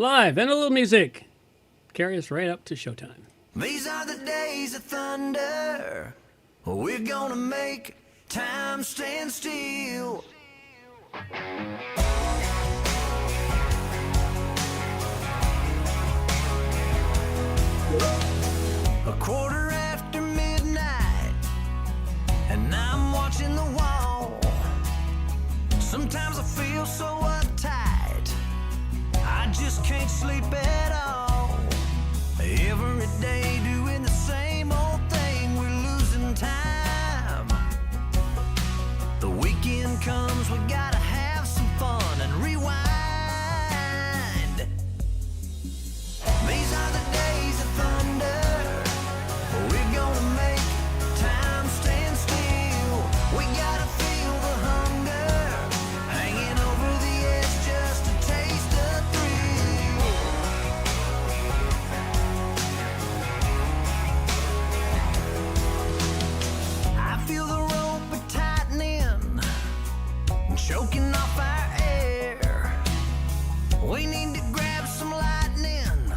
Live and a little music. Carry us right up to showtime. These are the days of thunder. We're gonna make time stand still. A quarter after midnight, and I'm watching the wall. Sometimes I feel so uptight, I just can't sleep at all. Every day doing the same old thing, we're losing time. The weekend comes, we gotta have some fun and rewind. These are the days of thunder. We're gonna make time stand still. We gotta feel the hunger, hanging over the edge just to taste the thrill. I feel the rope tightening, choking off our air. We need to grab some lightning.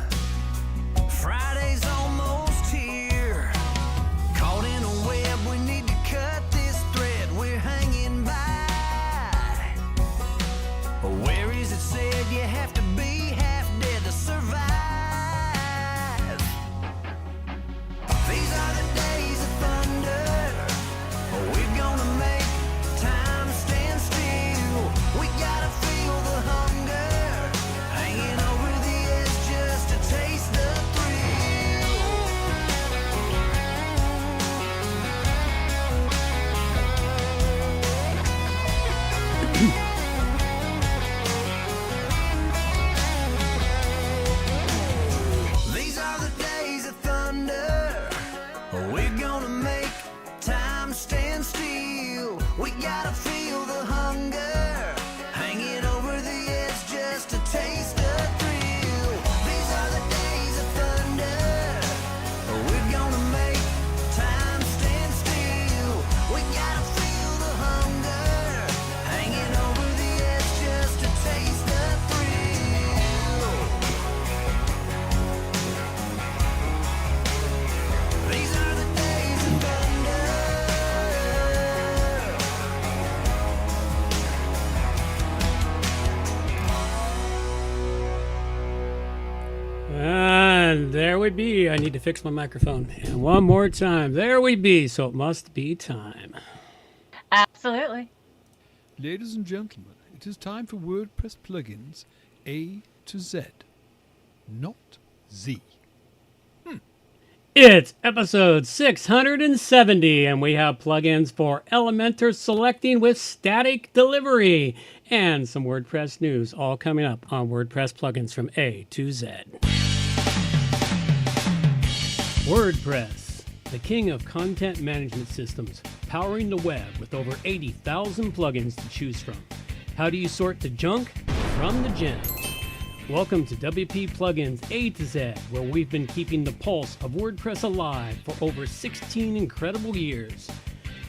Friday's almost here. Caught in a web, we need to cut this thread we're hanging by. Where is it said you have to be half dead to survive? These are the days of thunder. We're gonna make time stand still. We gotta feel the hunger, hanging over the edge just to taste the thrill. These are the days of thunder. We're gonna make time stand still. We gotta feel the hunger, hanging over the edge just to taste the thrill. These are the days of thunder. We're gonna make time stand still. We gotta feel the hunger, hanging over the edge just to taste the thrill. These are the days of thunder. And there we be. I need to fix my microphone. And one more time. There we be. So it must be time. Absolutely. Ladies and gentlemen, it is time for WordPress Plugins A to Z, not Z. It's episode 670, and we have plugins for Elementor selecting with static delivery and some WordPress news all coming up on WordPress Plugins from A to Z. WordPress, the king of content management systems, powering the web with over 80,000 plugins to choose from. How do you sort the junk from the gems? Welcome to WP Plugins A to Z, where we've been keeping the pulse of WordPress alive for over 16 incredible years.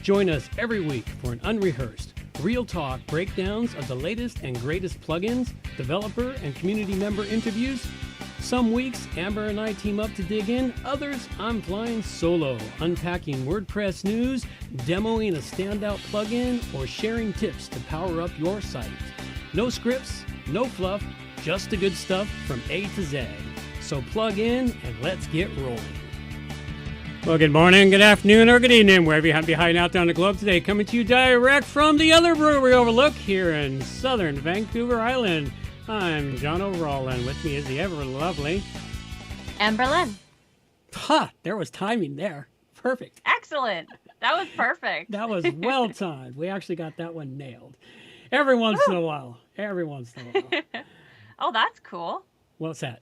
Join us every week for an unrehearsed, real talk breakdowns of the latest and greatest plugins, developer and community member interviews. Some weeks, Amber and I team up to dig in. Others, I'm flying solo, unpacking WordPress news, demoing a standout plugin, or sharing tips to power up your site. No scripts, no fluff, just the good stuff from A to Z. So plug in and let's get rolling. Well, good morning, good afternoon, or good evening, wherever you happen to be hiding out there on the globe today. Coming to you direct from the other brewery overlook here in southern Vancouver Island. I'm John Overall, and with me is the ever lovely Amber Lynn. Ha! There was timing there. Perfect. Excellent. That was perfect. That was well timed. We actually got that one nailed. Every once in a while. Every once in a while. Oh, that's cool. What's that?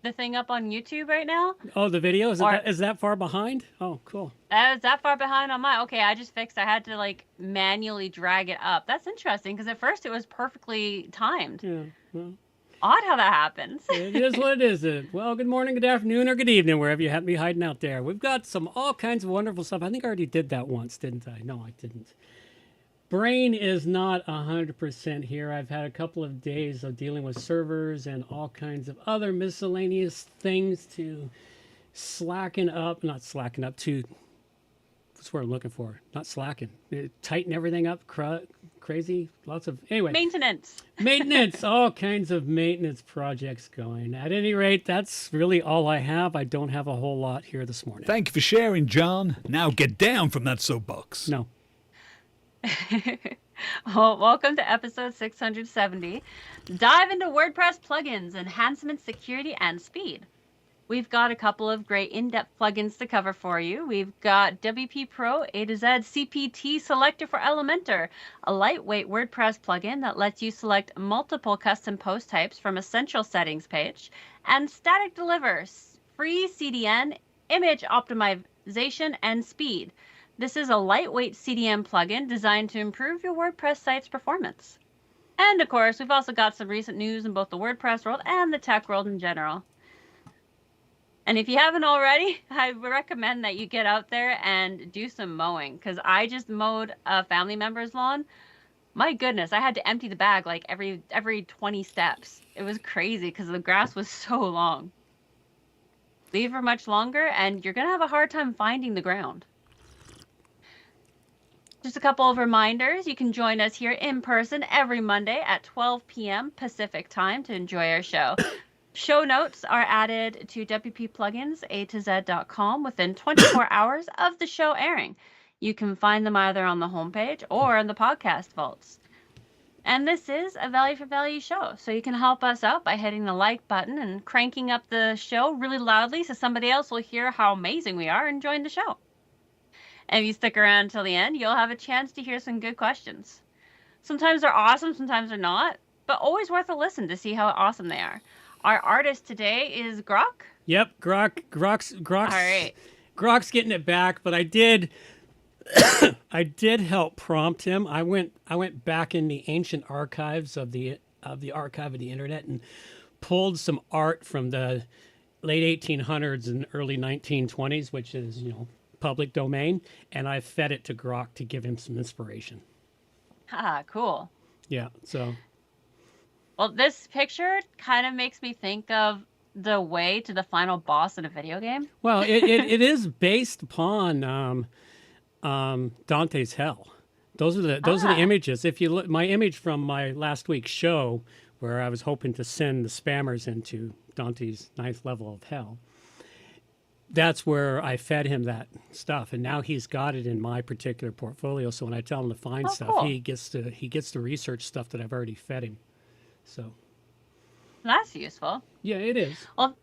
The thing up on YouTube right now? Oh, the video? Is that far behind? Oh, cool. Is that far behind on mine? Okay, I just fixed. I had to manually drag it up. That's interesting because at first it was perfectly timed. Yeah. Well, Odd how that happens. it is what it is. Well, good morning, good afternoon, or good evening, wherever you happen to be hiding out there. We've got all kinds of wonderful stuff. I think I already did that once, didn't I? No, I didn't. brain is not 100% here. I've had a couple of days of dealing with servers and all kinds of other miscellaneous things to not slacken up, to, what's what I'm looking for? Not slacken. Tighten everything up, crazy. Lots of, anyway. Maintenance, all kinds of maintenance projects going. At any rate, that's really all I have. I don't have a whole lot here this morning. Thank you for sharing, John. Now get down from that soapbox. No. Well, welcome to episode 670. Dive into WordPress plugins, enhancements, security, and speed. We've got a couple of great in-depth plugins to cover for you. We've got WP Pro A-Z CPT Selector for Elementor, a lightweight WordPress plugin that lets you select multiple custom post types from a central settings page, and Static Delivers, free CDN, image optimization, and speed. This is a lightweight CDN plugin designed to improve your WordPress site's performance. And of course, we've also got some recent news in both the WordPress world and the tech world in general. And if you haven't already, I would recommend that you get out there and do some mowing, because I just mowed a family member's lawn. My goodness, I had to empty the bag like every 20 steps. It was crazy because the grass was so long. Leave her much longer and you're going to have a hard time finding the ground. Just a couple of reminders. You can join us here in person every Monday at 12 p.m. Pacific time to enjoy our show. Show notes are added to WP Plugins A-Z.com within 24 hours of the show airing. You can find them either on the homepage or in the podcast vaults. And this is a value for value show, so you can help us out by hitting the like button and cranking up the show really loudly so somebody else will hear how amazing we are and join the show. And if you stick around until the end, you'll have a chance to hear some good questions. Sometimes they're awesome, sometimes they're not, but always worth a listen to see how awesome they are. Our artist today is Grok. Yep, Grok's All right. Grok's getting it back, but I did I did help prompt him. I went back in the ancient archives of the archive of the internet and pulled some art from the late 1800s and early 1920s, which is, public domain, and I fed it to Grok to give him some inspiration. Ah, cool. Yeah, so Well, this picture kind of makes me think of the way to the final boss in a video game. well, it is based upon Dante's Hell. Those are the images. If you look, my image from my last week's show, where I was hoping to send the spammers into Dante's 9th level of hell, that's where I fed him that stuff, and now he's got it in my particular portfolio. So when I tell him to find stuff, cool. he gets to research stuff that I've already fed him. So That's useful. yeah, it is. Well,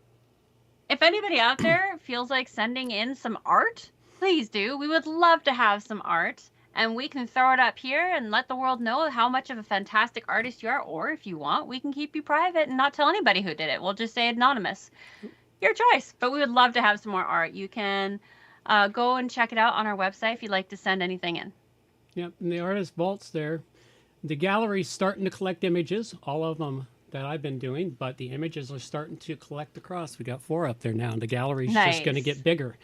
if anybody out there feels like sending in some art, please do. We would love to have some art, and we can throw it up here and let the world know how much of a fantastic artist you are. Or if you want, we can keep you private and not tell anybody who did it. We'll just say anonymous. Your choice. But we would love to have some more art. You can go and check it out on our website if you'd like to send anything in. Yep, and the artist vault's there. The gallery's starting to collect images, all of them that I've been doing, but the images are starting to collect across. We got 4 up there now, and the gallery's just going to get bigger.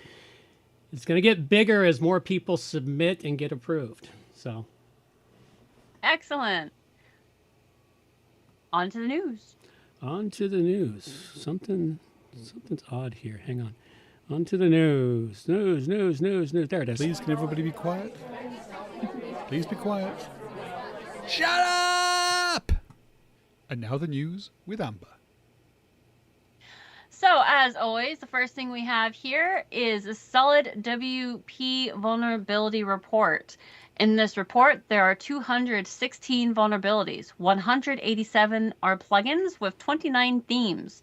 It's going to get bigger as more people submit and get approved. So, Excellent. On to the news. on to the news. Something's odd here. Hang on. On to the news. News. There it is. Please, can everybody be quiet? Please be quiet. Shut up! And now the news with Amber. So, as always, the first thing we have here is a solid WP vulnerability report. In this report, there are 216 vulnerabilities. 187 are plugins with 29 themes.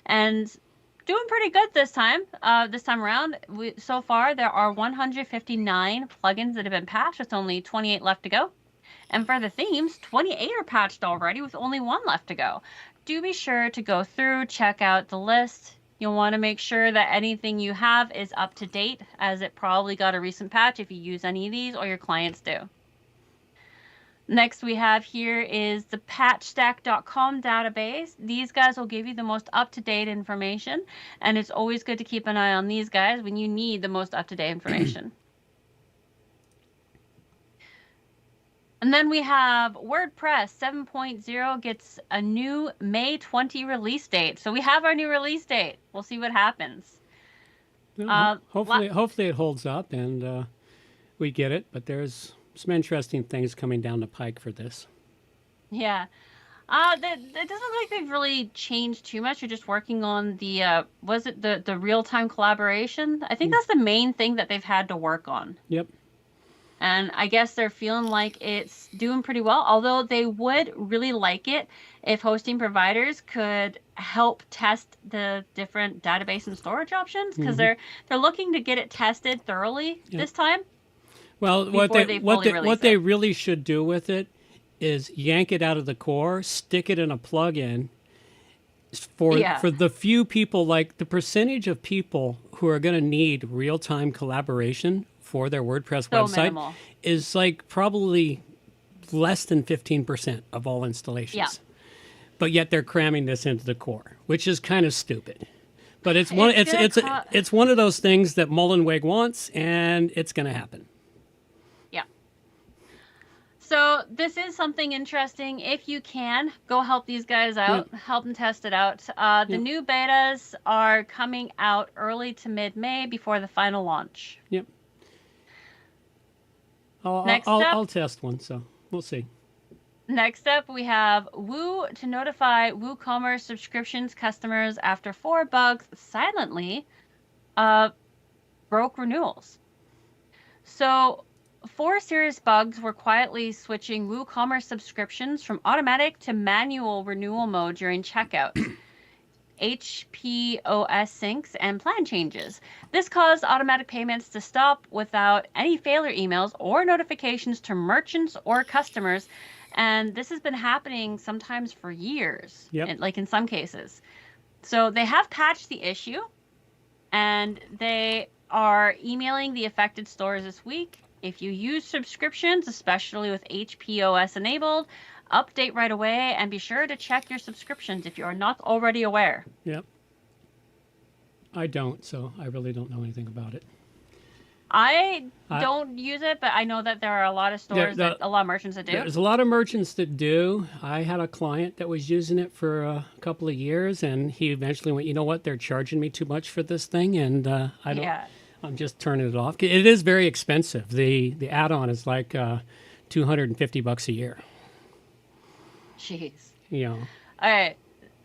And doing pretty good this time around. So far, there are 159 plugins that have been patched with only 28 left to go. And for the themes, 28 are patched already with only 1 left to go. Do be sure to go through, check out the list. You'll want to make sure that anything you have is up to date, as it probably got a recent patch if you use any of these or your clients do. Next we have here is the patchstack.com database. These guys will give you the most up-to-date information, and it's always good to keep an eye on these guys when you need the most up-to-date information. And then we have WordPress 7.0 gets a new May 20 release date. So we have our new release date. We'll see what happens. Hopefully it holds up and we get it. But there's some interesting things coming down the pike for this. Yeah. It doesn't look like they've really changed too much. You're just working on the, was it the real-time collaboration? I think that's the main thing that they've had to work on. Yep. And I guess they're feeling like it's doing pretty well, although they would really like it if hosting providers could help test the different database and storage options, because they're looking to get it tested thoroughly this time. Well, what they really should do with it is yank it out of the core, stick it in a plugin for the few people, like the percentage of people who are going to need real-time collaboration for their WordPress website minimal. Is like probably less than 15% of all installations. Yeah. But yet they're cramming this into the core, which is kind of stupid. But it's one of those things that Mullenweg wants, and it's going to happen. Yeah. So this is something interesting. If you can, go help these guys out, help them test it out. The new betas are coming out early to mid-May before the final launch. Yep. I'll test one, so we'll see. Next up, we have Woo to notify WooCommerce subscriptions customers after 4 bugs silently broke renewals. So 4 serious bugs were quietly switching WooCommerce subscriptions from automatic to manual renewal mode during checkout. HPOS syncs and plan changes. This caused automatic payments to stop without any failure emails or notifications to merchants or customers. And this has been happening sometimes for years, like in some cases. So they have patched the issue, and they are emailing the affected stores this week. If you use subscriptions, especially with HPOS enabled, update right away and be sure to check your subscriptions if you are not already aware. Yep. I don't, so I really don't know anything about it. I don't use it, but I know that there are a lot of stores, a lot of merchants that do. There's a lot of merchants that do. I had a client that was using it for a couple of years, and he eventually went, you know what, they're charging me too much for this thing, and I'm just turning it off. It is very expensive. The add-on is like $250 a year. Jeez. Yeah. All right.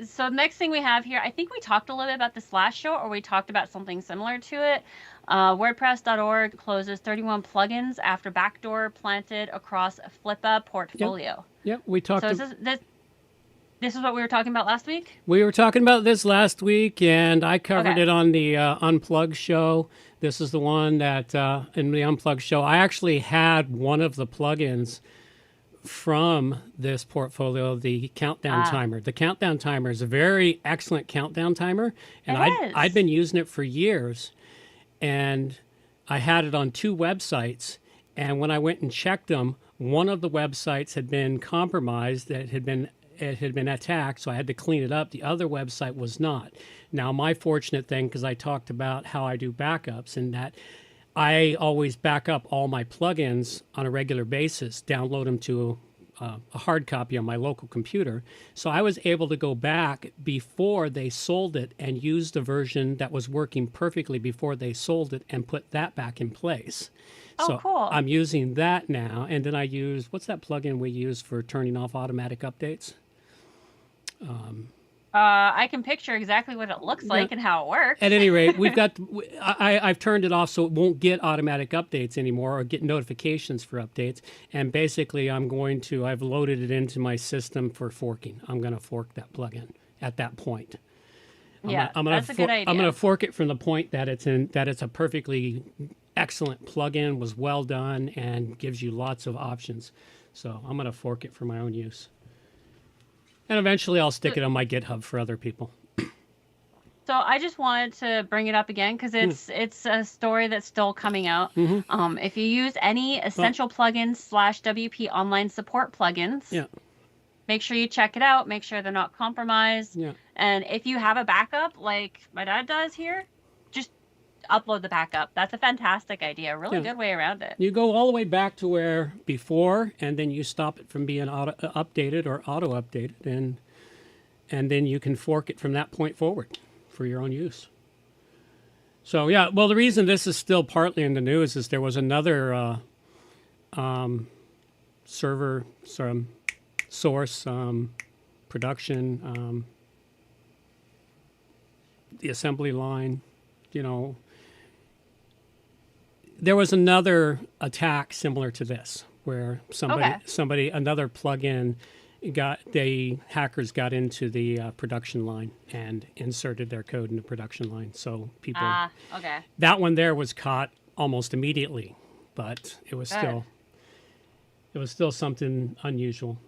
So next thing we have here, I think we talked a little bit about this last show, or we talked about something similar to it. WordPress.org closes 31 plugins after backdoor planted across a Flippa portfolio. Yep. We talked. So this is what we were talking about last week? We were talking about this last week, and I covered it on the Unplugged show. This is the one that in the Unplugged show, I actually had one of the plugins from this portfolio, the countdown timer. The countdown timer is a very excellent countdown timer, and I'd been using it for years, and I had it on 2 websites, and when I went and checked them, one of the websites had been compromised, it had been attacked, so I had to clean it up. The other website was not. Now, my fortunate thing, because I talked about how I do backups, and that I always back up all my plugins on a regular basis, download them to a hard copy on my local computer. So I was able to go back before they sold it and use the version that was working perfectly before they sold it and put that back in place. Oh, cool. I'm using that now. And then I use, what's that plugin we use for turning off automatic updates? I can picture exactly what it looks like and how it works. At any rate, we've got. I've turned it off so it won't get automatic updates anymore or get notifications for updates. And basically, I've loaded it into my system for forking. I'm going to fork that plugin at that point. That's a good idea. I'm going to fork it from the point that it's a perfectly excellent plugin, was well done, and gives you lots of options. So I'm going to fork it for my own use. And eventually I'll stick it on my GitHub for other people. So I just wanted to bring it up again because it's a story that's still coming out. If you use any essential plugins / WP online support plugins, make sure you check it out. Make sure they're not compromised. And if you have a backup like my dad does here, just upload the backup. That's a fantastic idea. Really Yeah. good way around it. You go all the way back to where before, and then you stop it from being updated or auto-updated, and then you can fork it from that point forward for your own use. So, yeah, well, the reason this is still partly in the news is there was another server, source, production, the assembly line, you know. There was another attack similar to this where another plugin hackers got into the production line and inserted their code in the production line. So people, that one there was caught almost immediately, but it was still something unusual.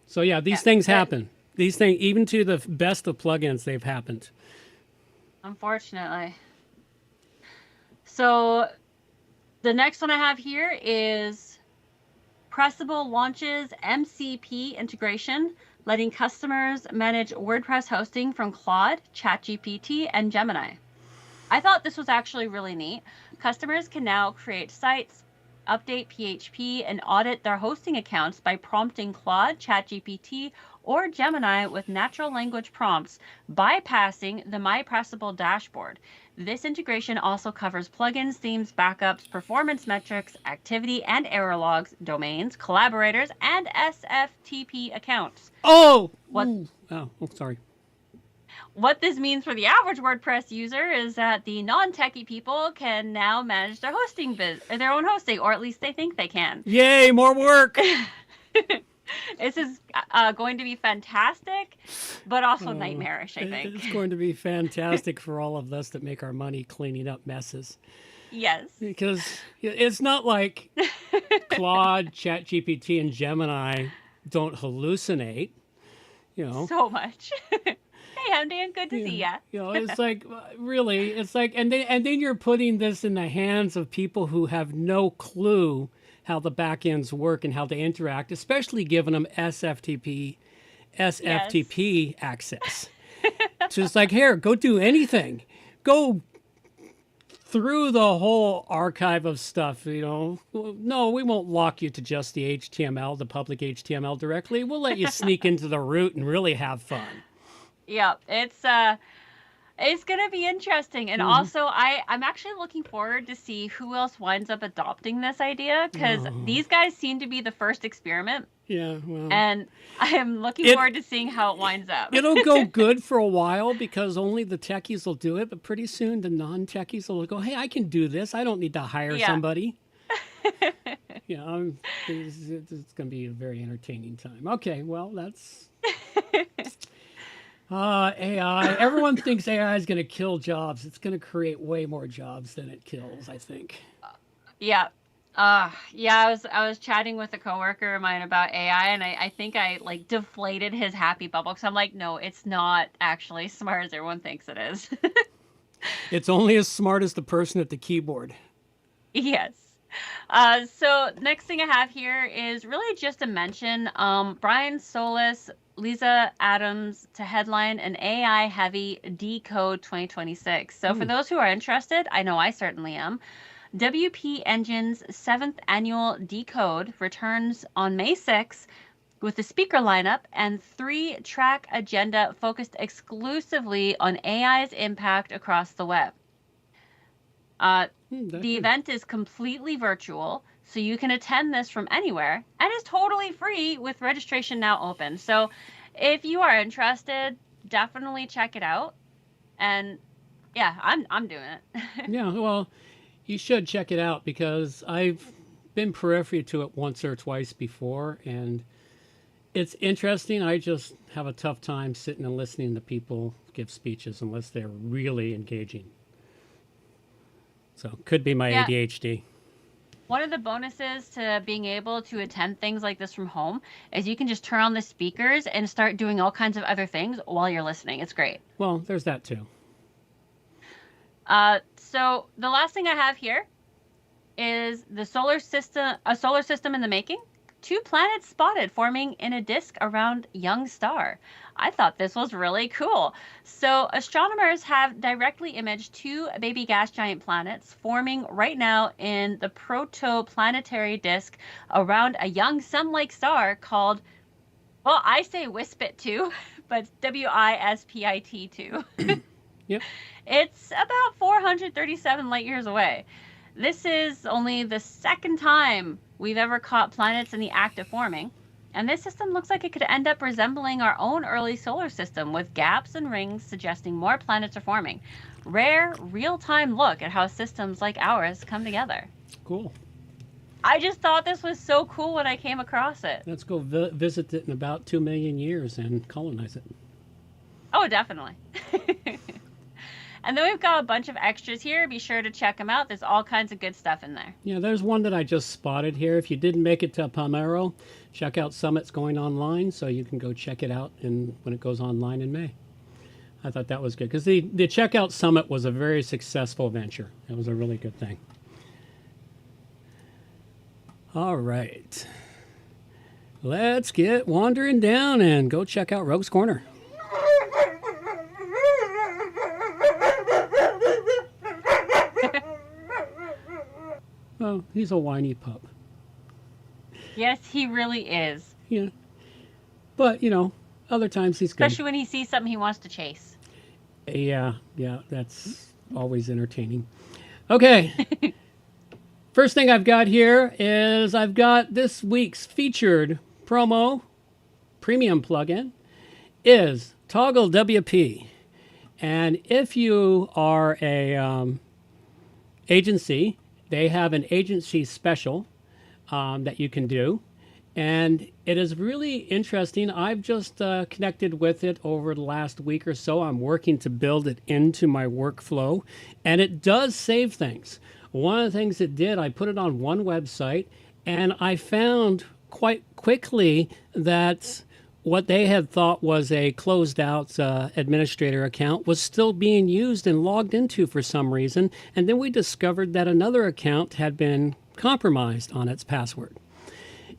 So yeah, these things happen. These things, even to the best of plugins, they've happened. Unfortunately. So the next one I have here is Pressable launches MCP integration, letting customers manage WordPress hosting from Claude, ChatGPT, and Gemini. I thought this was actually really neat. Customers can now create sites, update PHP, and audit their hosting accounts by prompting Claude, ChatGPT, or Gemini with natural language prompts, bypassing the My Pressable dashboard. This integration also covers plugins, themes, backups, performance metrics, activity and error logs, domains, collaborators, and SFTP accounts. Sorry. What this means for the average WordPress user is that the non-techie people can now manage their their own hosting, or at least they think they can. Yay, more work! This is going to be fantastic, but also nightmarish, I think. It's going to be fantastic for all of us that make our money cleaning up messes. Yes. Because it's not like Claude, ChatGPT, and Gemini don't hallucinate, you know. So much. Hey, Andy, good to see ya. You know, it's like, really, it's like, and then you're putting this in the hands of people who have no clue how the backends work and how they interact, especially giving them SFTP access. So it's like, here, go do anything. Go through the whole archive of stuff, you know. No, we won't lock you to just the HTML, the public HTML directly. We'll let you sneak into the root and really have fun. Yeah, it's going to be interesting. And also, I'm actually looking forward to see who else winds up adopting this idea, because these guys seem to be the first experiment. Yeah, well. And I am looking forward to seeing how it winds up. It'll go good for a while because only the techies will do it, but pretty soon the non-techies will go, hey, I can do this. I don't need to hire somebody. You know, it's going to be a very entertaining time. Okay, well, that's... AI. Everyone thinks AI is going to kill jobs. It's going to create way more jobs than it kills, I think. Yeah. I was chatting with a coworker of mine about AI, and I think I like deflated his happy bubble, because I'm like, no, it's not actually as smart as everyone thinks it is. It's only as smart as the person at the keyboard. Yes. So next thing I have here is really just a mention. Brian Solis, Lisa Adams to headline an AI-heavy Decode 2026. So for those who are interested, I know I certainly am. WP Engine's 7th annual Decode returns on May 6th with a speaker lineup and 3-track agenda focused exclusively on AI's impact across the web. The event is completely virtual, so you can attend this from anywhere, and is totally free with registration now open. So if you are interested, definitely check it out. And yeah, I'm doing it. Yeah, well, you should check it out, because I've been periphery to it once or twice before, and it's interesting. I just have a tough time sitting and listening to people give speeches unless they're really engaging. So could be my ADHD. One of the bonuses to being able to attend things like this from home is you can just turn on the speakers and start doing all kinds of other things while you're listening. It's great. Well, there's that too. So the last thing I have here is a solar system in the making. 2 planets spotted forming in a disk around a young star. I thought this was really cool. So astronomers have directly imaged 2 baby gas giant planets forming right now in the protoplanetary disk around a young sun-like star called, well, I say Wispit 2, but it's WISPIT 2. Yep. It's about 437 light years away. This is only the second time we've ever caught planets in the act of forming. And this system looks like it could end up resembling our own early solar system with gaps and rings suggesting more planets are forming. Rare, real-time look at how systems like ours come together. Cool. I just thought this was so cool when I came across it. Let's go visit it in about 2 million years and colonize it. Oh, definitely. And then we've got a bunch of extras here. Be sure to check them out. There's all kinds of good stuff in there. Yeah, there's one that I just spotted here. If you didn't make it to Palmero, check out Summit's going online, so you can go check it out when it goes online in May. I thought that was good because the Checkout Summit was a very successful venture. It was a really good thing. All right. Let's get wandering down and go check out Rogue's Corner. Oh, he's a whiny pup. Yes, he really is. Yeah. But, other times he's good. Especially when he sees something he wants to chase. Yeah, that's always entertaining. Okay. First thing I've got here is I've got this week's featured promo premium plugin is Toggle WP. And if you are a agency, they have an agency special that you can do. And it is really interesting. I've just connected with it over the last week or so. I'm working to build it into my workflow. And it does save things. One of the things it did, I put it on one website, and I found quite quickly that what they had thought was a closed out administrator account was still being used and logged into for some reason. And then we discovered that another account had been compromised on its password.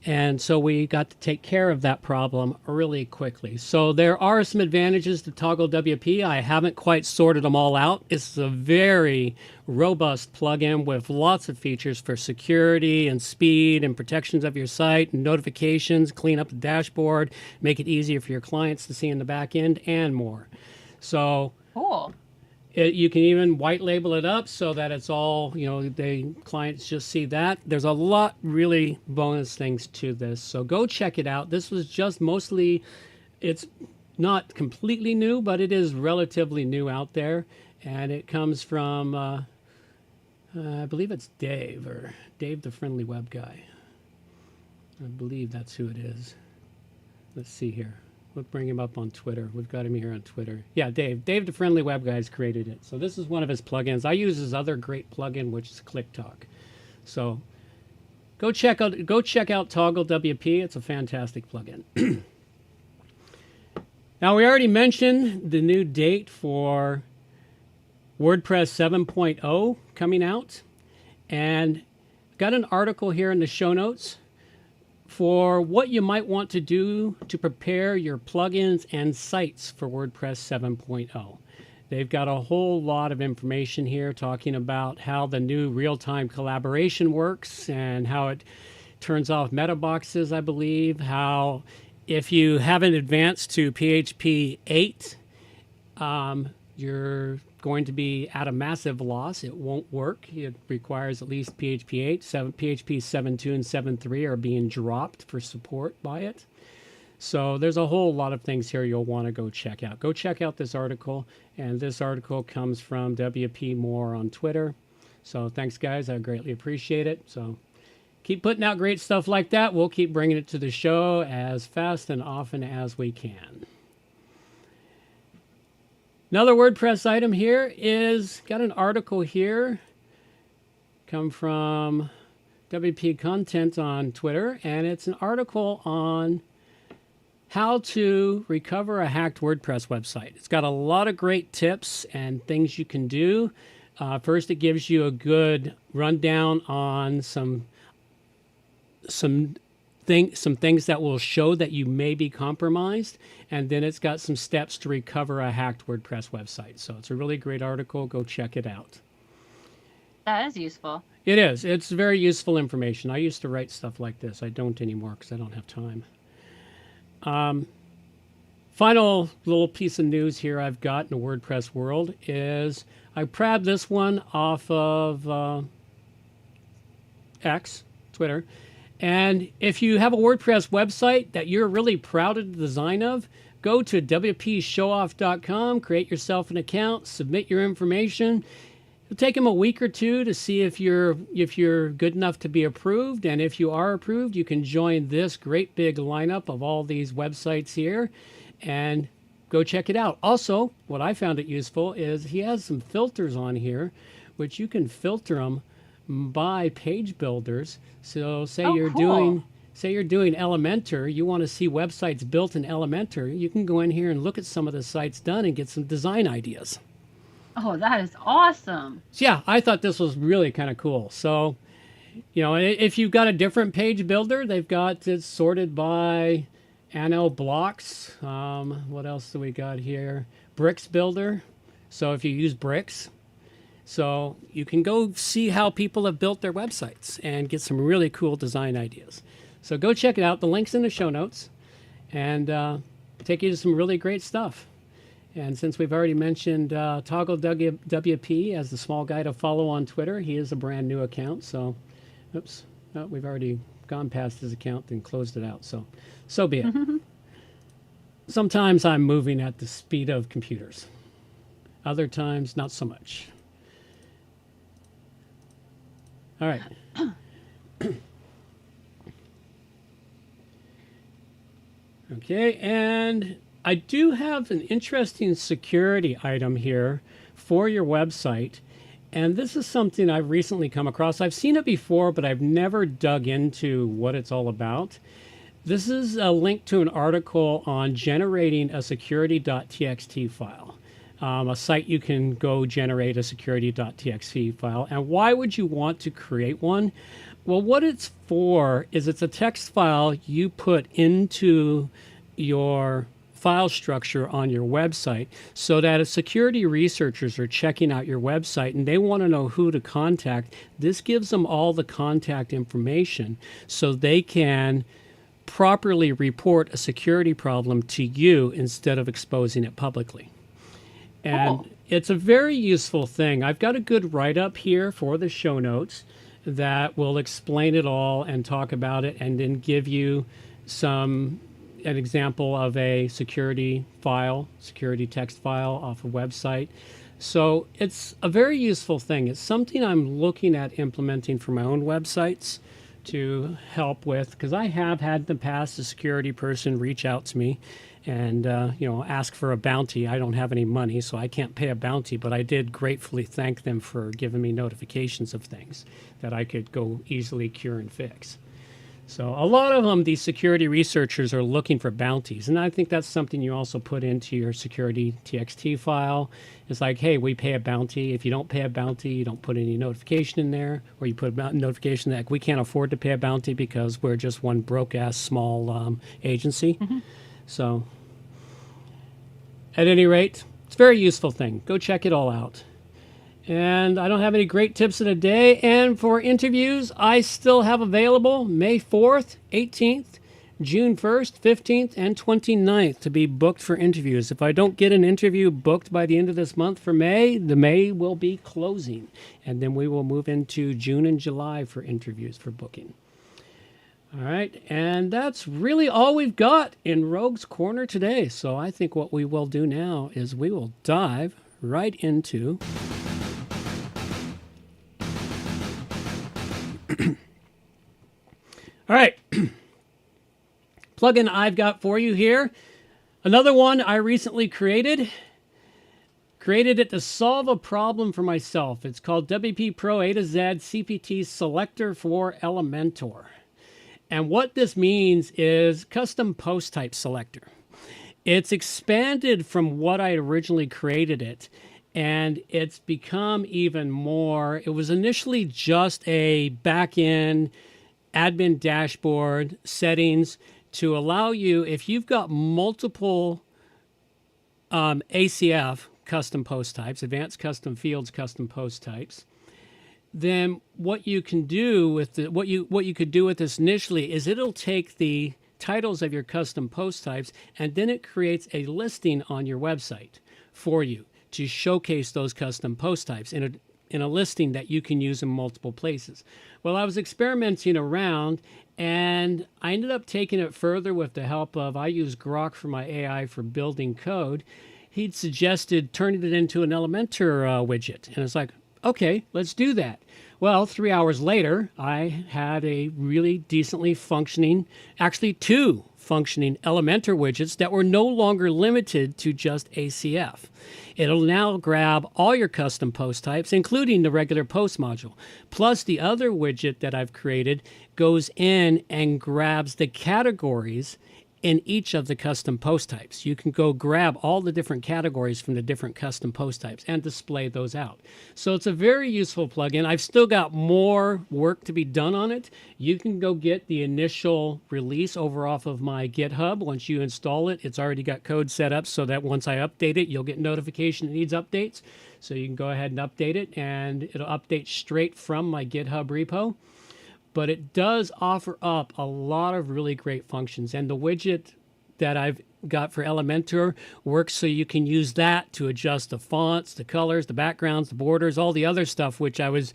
And so we got to take care of that problem really quickly. So there are some advantages to Toggle WP. I haven't quite sorted them all out. It's a very robust plugin with lots of features for security and speed and protections of your site and notifications, clean up the dashboard, make it easier for your clients to see in the back end, and more. So Cool. you can even white label it up so that it's all, the clients just see that. There's a lot really bonus things to this. So go check it out. This was just mostly, it's not completely new, but it is relatively new out there. And it comes from, I believe it's Dave, or Dave the Friendly Web Guy. I believe that's who it is. Let's see here. We'll bring him up on Twitter. We've got him here on Twitter. Yeah, Dave. Dave the Friendly Web Guy's created it. So this is one of his plugins. I use his other great plugin, which is ClickTalk. So go check out Toggle WP. It's a fantastic plugin. Now, we already mentioned the new date for WordPress 7.0 coming out. And got an article here in the show notes for what you might want to do to prepare your plugins and sites for WordPress 7.0. They've got a whole lot of information here talking about how the new real-time collaboration works and how it turns off meta boxes, I believe, how if you haven't advanced to PHP 8, you're going to be at a massive loss. It won't work. It requires at least PHP 8. PHP 7.2 and 7.3 are being dropped for support by it. So there's a whole lot of things here you'll want to go check out. Go check out this article. And this article comes from WP Moore on Twitter. So thanks, guys. I greatly appreciate it. So keep putting out great stuff like that. We'll keep bringing it to the show as fast and often as we can. Another WordPress item here is, got an article here, come from WP Content on Twitter, and it's an article on how to recover a hacked WordPress website. It's got a lot of great tips and things you can do. First, it gives you a good rundown on some some things that will show that you may be compromised, and then it's got some steps to recover a hacked WordPress website. So it's a really great article. Go check it out. That is useful. It is. It's very useful information. I used to write stuff like this. I don't anymore because I don't have time. Final little piece of news here I've got in the WordPress world is I grabbed this one off of X, Twitter. And if you have a WordPress website that you're really proud of the design of, go to wpshowoff.com, create yourself an account, submit your information. It'll take them a week or two to see if you're good enough to be approved. And if you are approved, you can join this great big lineup of all these websites here and go check it out. Also, what I found it useful is he has some filters on here, which you can filter them by page builders. So say you're doing Elementor, you want to see websites built in Elementor, you can go in here and look at some of the sites done and get some design ideas. Oh, that is awesome. So yeah, I thought this was really kind of cool. So, if you've got a different page builder, they've got it sorted by Anno blocks. What else do we got here? Bricks builder. So if you use bricks, so you can go see how people have built their websites and get some really cool design ideas. So go check it out. The link's in the show notes and take you to some really great stuff. And since we've already mentioned Toggle WP as the small guy to follow on Twitter, he is a brand new account. So, oops, no, we've already gone past his account and closed it out. So be it. Sometimes I'm moving at the speed of computers. Other times, not so much. All right. Okay, and I do have an interesting security item here for your website. And this is something I've recently come across. I've seen it before, but I've never dug into what it's all about. This is a link to an article on generating a security.txt file. A site you can go generate a security.txt file. And why would you want to create one? Well, what it's for is it's a text file you put into your file structure on your website so that if security researchers are checking out your website and they want to know who to contact, this gives them all the contact information so they can properly report a security problem to you instead of exposing it publicly. And it's a very useful thing. I've got a good write-up here for the show notes that will explain it all and talk about it and then give you an example of a security text file off a website. So it's a very useful thing. It's something I'm looking at implementing for my own websites to help with, because I have had in the past a security person reach out to me and ask for a bounty. I don't have any money, so I can't pay a bounty, but I did gratefully thank them for giving me notifications of things that I could go easily cure and fix. So a lot of them, these security researchers are looking for bounties, and I think that's something you also put into your security TXT file. It's like, hey, we pay a bounty. If you don't pay a bounty, you don't put any notification in there, or you put a notification that we can't afford to pay a bounty because we're just one broke-ass small agency. So at any rate, it's a very useful thing. Go check it all out. And I don't have any great tips of the day. And for interviews, I still have available May 4th, 18th, June 1st, 15th, and 29th to be booked for interviews. If I don't get an interview booked by the end of this month for May, the May will be closing. And then we will move into June and July for interviews for booking. All right, and that's really all we've got in Rogue's Corner today. So I think what we will do now is we will dive right into all right, plugin I've got for you here. Another one I recently created it to solve a problem for myself. It's called WP Pro A-Z CPT Selector for Elementor. And what this means is custom post type selector. It's expanded from what I originally created it, and it's become even more. It was initially just a back-end admin dashboard settings to allow you, if you've got multiple ACF custom post types, advanced custom fields custom post types, then what you can do with what you could do with this initially is it'll take the titles of your custom post types and then it creates a listing on your website for you to showcase those custom post types in a listing that you can use in multiple places. Well, I was experimenting around and I ended up taking it further with the help of, I use Grok for my AI for building code. He'd suggested turning it into an Elementor widget. And it's like, okay, let's do that. Well, 3 hours later, I had a really decently functioning, actually 2 functioning Elementor widgets that were no longer limited to just ACF. It'll now grab all your custom post types, including the regular post module. Plus, the other widget that I've created goes in and grabs the categories in each of the custom post types. You can go grab all the different categories from the different custom post types and display those out. So it's a very useful plugin. I've still got more work to be done on it. You can go get the initial release over off of my GitHub. Once you install it, it's already got code set up so that once I update it, you'll get notification it needs updates. So you can go ahead and update it, and it'll update straight from my GitHub repo. But it does offer up a lot of really great functions. And the widget that I've got for Elementor works so you can use that to adjust the fonts, the colors, the backgrounds, the borders, all the other stuff, which I was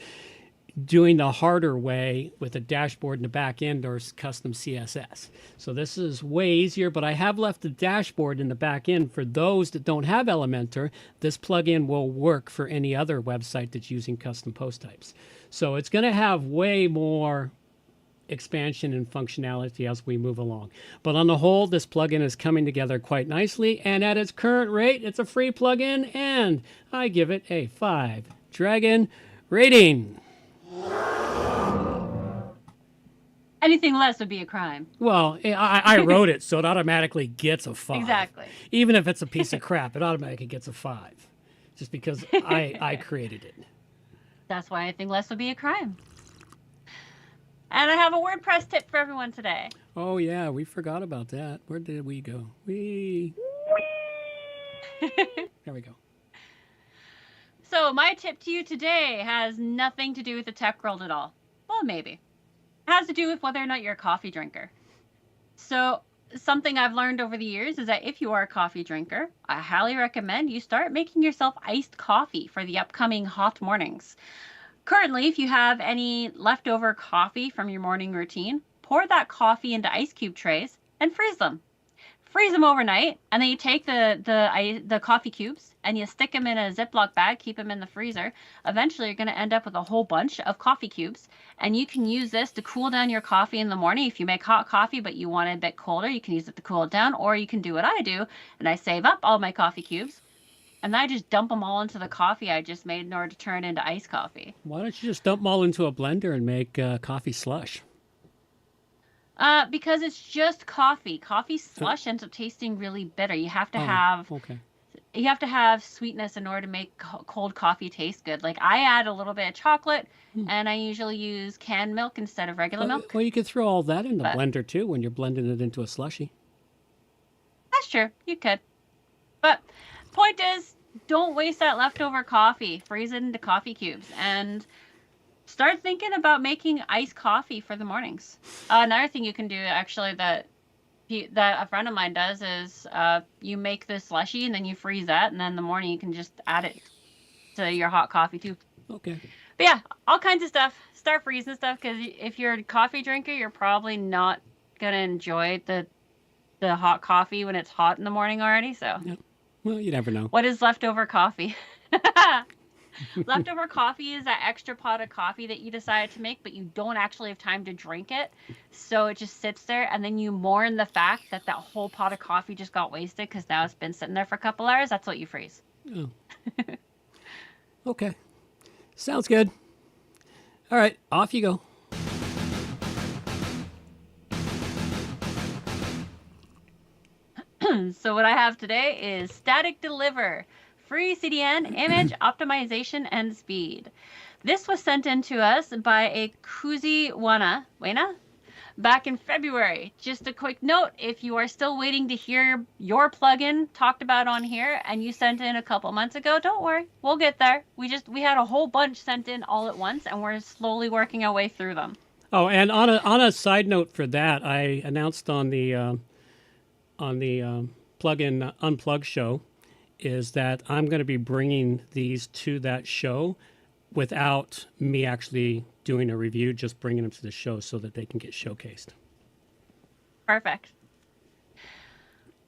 doing the harder way with a dashboard in the back end or custom CSS. So this is way easier, but I have left the dashboard in the back end for those that don't have Elementor. This plugin will work for any other website that's using custom post types. So it's going to have way more expansion and functionality as we move along. But on the whole, this plugin is coming together quite nicely, and at its current rate, it's a free plugin, and I give it a 5 Dragon rating. Anything less would be a crime. Well, I wrote it, so it automatically gets a 5. Exactly. Even if it's a piece of crap, it automatically gets a 5, just because I created it. That's why anything less would be a crime. And I have a WordPress tip for everyone today. Oh, yeah, we forgot about that. Where did we go? There we go. So my tip to you today has nothing to do with the tech world at all. Well, maybe. It has to do with whether or not you're a coffee drinker. So something I've learned over the years is that if you are a coffee drinker, I highly recommend you start making yourself iced coffee for the upcoming hot mornings. Currently, if you have any leftover coffee from your morning routine, pour that coffee into ice cube trays and freeze them. Freeze them overnight, and then you take the coffee cubes and you stick them in a Ziploc bag, keep them in the freezer. Eventually, you're going to end up with a whole bunch of coffee cubes, and you can use this to cool down your coffee in the morning. If you make hot coffee but you want it a bit colder, you can use it to cool it down, or you can do what I do, and I save up all my coffee cubes, and I just dump them all into the coffee I just made in order to turn into iced coffee. Why don't you just dump them all into a blender and make coffee slush? Because it's just coffee. Coffee slush ends up tasting really bitter. You have to you have to have sweetness in order to make cold coffee taste good. Like I add a little bit of chocolate, and I usually use canned milk instead of regular milk. Well, you could throw all that in the blender too when you're blending it into a slushy. That's true. You could. But point is, don't waste that leftover coffee. Freeze it into coffee cubes and start thinking about making iced coffee for the mornings. Another thing you can do, actually, that a friend of mine does is you make this slushy and then you freeze that, and then in the morning you can just add it to your hot coffee too. Okay. But yeah, all kinds of stuff. Start freezing stuff, because if you're a coffee drinker, you're probably not gonna enjoy the hot coffee when it's hot in the morning already. So. Yeah. Well, you never know. What is leftover coffee? Leftover coffee is that extra pot of coffee that you decided to make, but you don't actually have time to drink it. So it just sits there, and then you mourn the fact that that whole pot of coffee just got wasted because now it's been sitting there for a couple hours. That's what you freeze. Oh. Okay. Sounds good. All right, off you go. So what I have today is Static Deliver, free CDN, image optimization and speed. This was sent in to us by a Kuzi Wena. back in February. Just a quick note, if you are still waiting to hear your plugin talked about on here and you sent in a couple months ago, don't worry, we'll get there. We had a whole bunch sent in all at once, and we're slowly working our way through them. Oh, and on a side note for that, I announced on the Plugin Unplugged show is that I'm going to be bringing these to that show without me actually doing a review, just bringing them to the show so that they can get showcased. Perfect.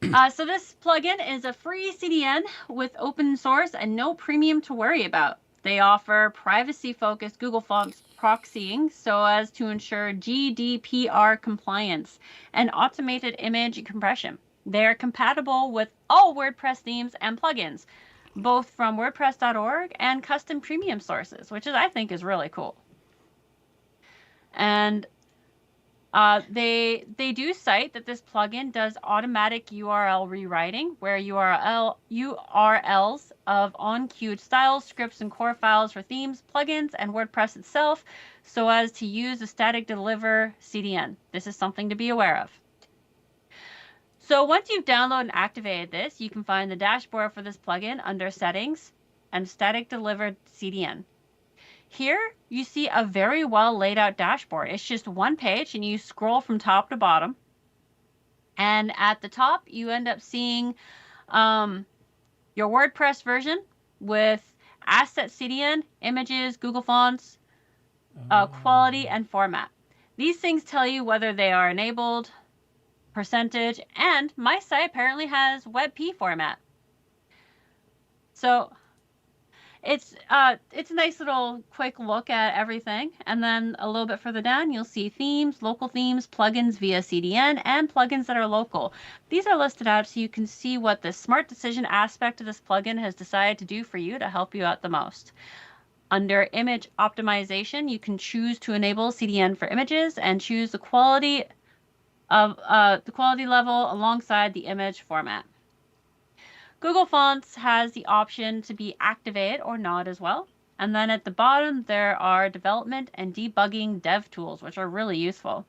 So this plugin is a free CDN with open source and no premium to worry about. They offer privacy-focused Google Fonts proxying so as to ensure GDPR compliance and automated image compression. They are compatible with all WordPress themes and plugins, both from WordPress.org and custom premium sources, which I think is really cool. And they do cite that this plugin does automatic URL rewriting, where URLs of on-queued styles, scripts, and core files for themes, plugins, and WordPress itself, so as to use the static deliver CDN. This is something to be aware of. So once you've downloaded and activated this, you can find the dashboard for this plugin under Settings and Static Delivered CDN. Here, you see a very well laid out dashboard. It's just one page, and you scroll from top to bottom. And at the top, you end up seeing your WordPress version with Asset CDN, Images, Google Fonts, Quality, and Format. These things tell you whether they are enabled, percentage, and my site apparently has WebP format. So it's a nice little quick look at everything. And then a little bit further down, you'll see themes, local themes, plugins via CDN, and plugins that are local. These are listed out so you can see what the smart decision aspect of this plugin has decided to do for you to help you out the most. Under image optimization, you can choose to enable CDN for images and choose the quality of the quality level alongside the image format. Google Fonts has the option to be activated or not as well. And then at the bottom, there are development and debugging dev tools, which are really useful.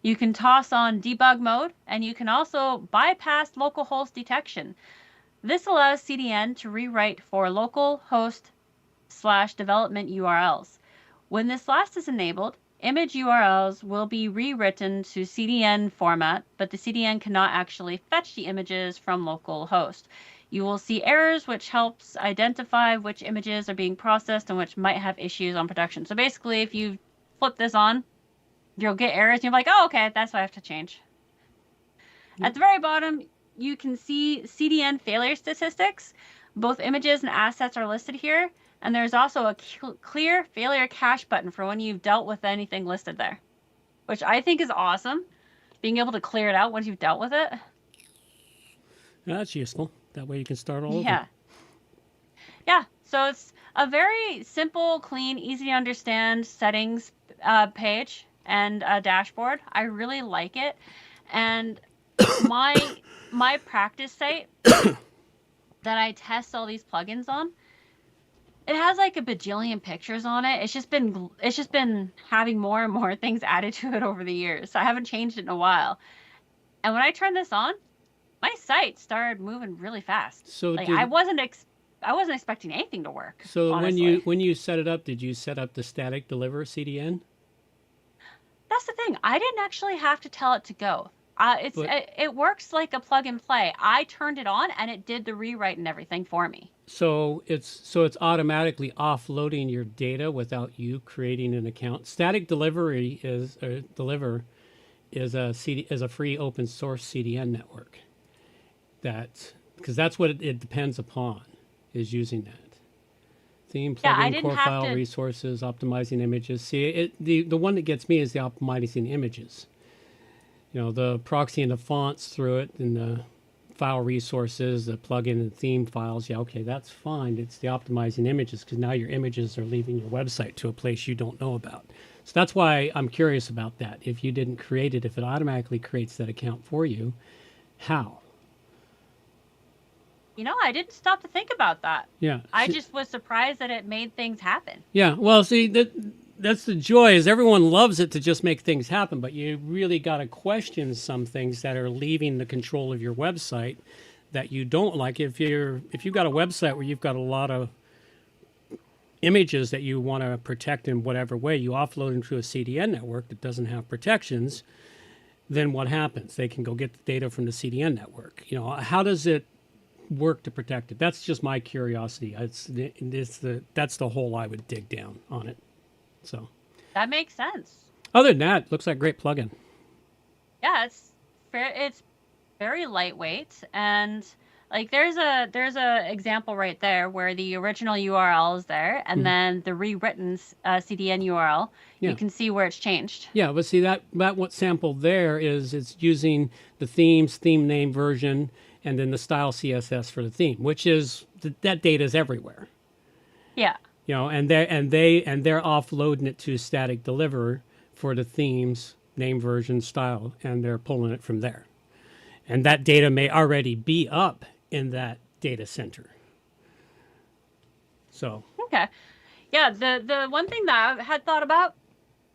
You can toss on debug mode, and you can also bypass localhost detection. This allows CDN to rewrite for localhost/development URLs. When this last is enabled, image URLs will be rewritten to CDN format, but the CDN cannot actually fetch the images from localhost. You will see errors, which helps identify which images are being processed and which might have issues on production. So basically, if you flip this on, you'll get errors, and you're like, oh, okay, that's what I have to change. At the very bottom, you can see CDN failure statistics. Both images and assets are listed here. And there's also a clear failure cache button for when you've dealt with anything listed there, which I think is awesome, being able to clear it out once you've dealt with it. Yeah, that's useful. That way you can start all over. Yeah, so it's a very simple, clean, easy to understand settings page and dashboard. I really like it. And my practice site that I test all these plugins on, it has like a bajillion pictures on it. It's just been having more and more things added to it over the years. So I haven't changed it in a while. And when I turned this on, my site started moving really fast. So like I wasn't expecting anything to work. So honestly. when you set it up, did you set up the static deliver CDN? That's the thing. I didn't actually have to tell it to go. It works like a plug and play. I turned it on and it did the rewrite and everything for me. So it's automatically offloading your data without you creating an account. Static delivery is a free open source CDN network. Because that's what it depends upon, is using that. Theme, plugin, core file, resources, optimizing images. See, the one that gets me is the optimizing images. You know, the proxy and the fonts through it, and the file resources, the plugin and theme files. Yeah, okay, that's fine. It's the optimizing images, because now your images are leaving your website to a place you don't know about. So that's why I'm curious about that. If you didn't create it, if it automatically creates that account for you, how? You know, I didn't stop to think about that. Yeah. I just was surprised that it made things happen. Yeah. Well, see, that's the joy, is everyone loves it to just make things happen, but you really got to question some things that are leaving the control of your website that you don't like. If you've got a website where you've got a lot of images that you want to protect in whatever way, you offload them to a CDN network that doesn't have protections, then what happens? They can go get the data from the CDN network. You know, how does it work to protect it? That's just my curiosity. That's the hole I would dig down on it. So That makes sense. other than that, looks like a great plugin. Yeah, it's very lightweight, and like there's a example right there where the original URL is there, and then the rewritten CDN URL. Yeah. You can see where it's changed. Yeah, but see that what sampled there is it's using the theme name version and then the style CSS for the theme, which is that data is everywhere. Yeah. You know, and they're offloading it to static deliver for the themes, name version, style, and they're pulling it from there. And that data may already be up in that data center. So Okay. Yeah, the one thing that I had thought about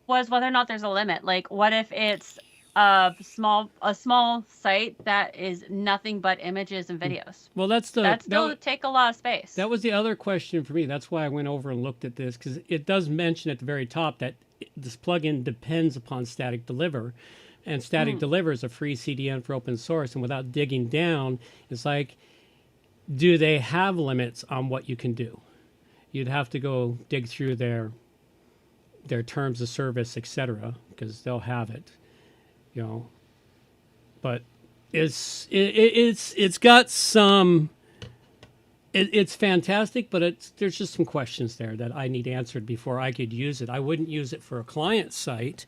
was whether or not there's a limit. Like, what if it's a small site that is nothing but images and videos? well, that Still take a lot of space. That was the other question for me. That's why I went over and looked at this, because it does mention at the very top that this plugin depends upon static deliver, and static deliver is a free CDN for open source. And without digging down, it's like, do they have limits on what you can do? You'd have to go dig through their terms of service, etc., because they'll have it, you know. But it's got some. It's fantastic, but there's just some questions there that I need answered before I could use it. I wouldn't use it for a client site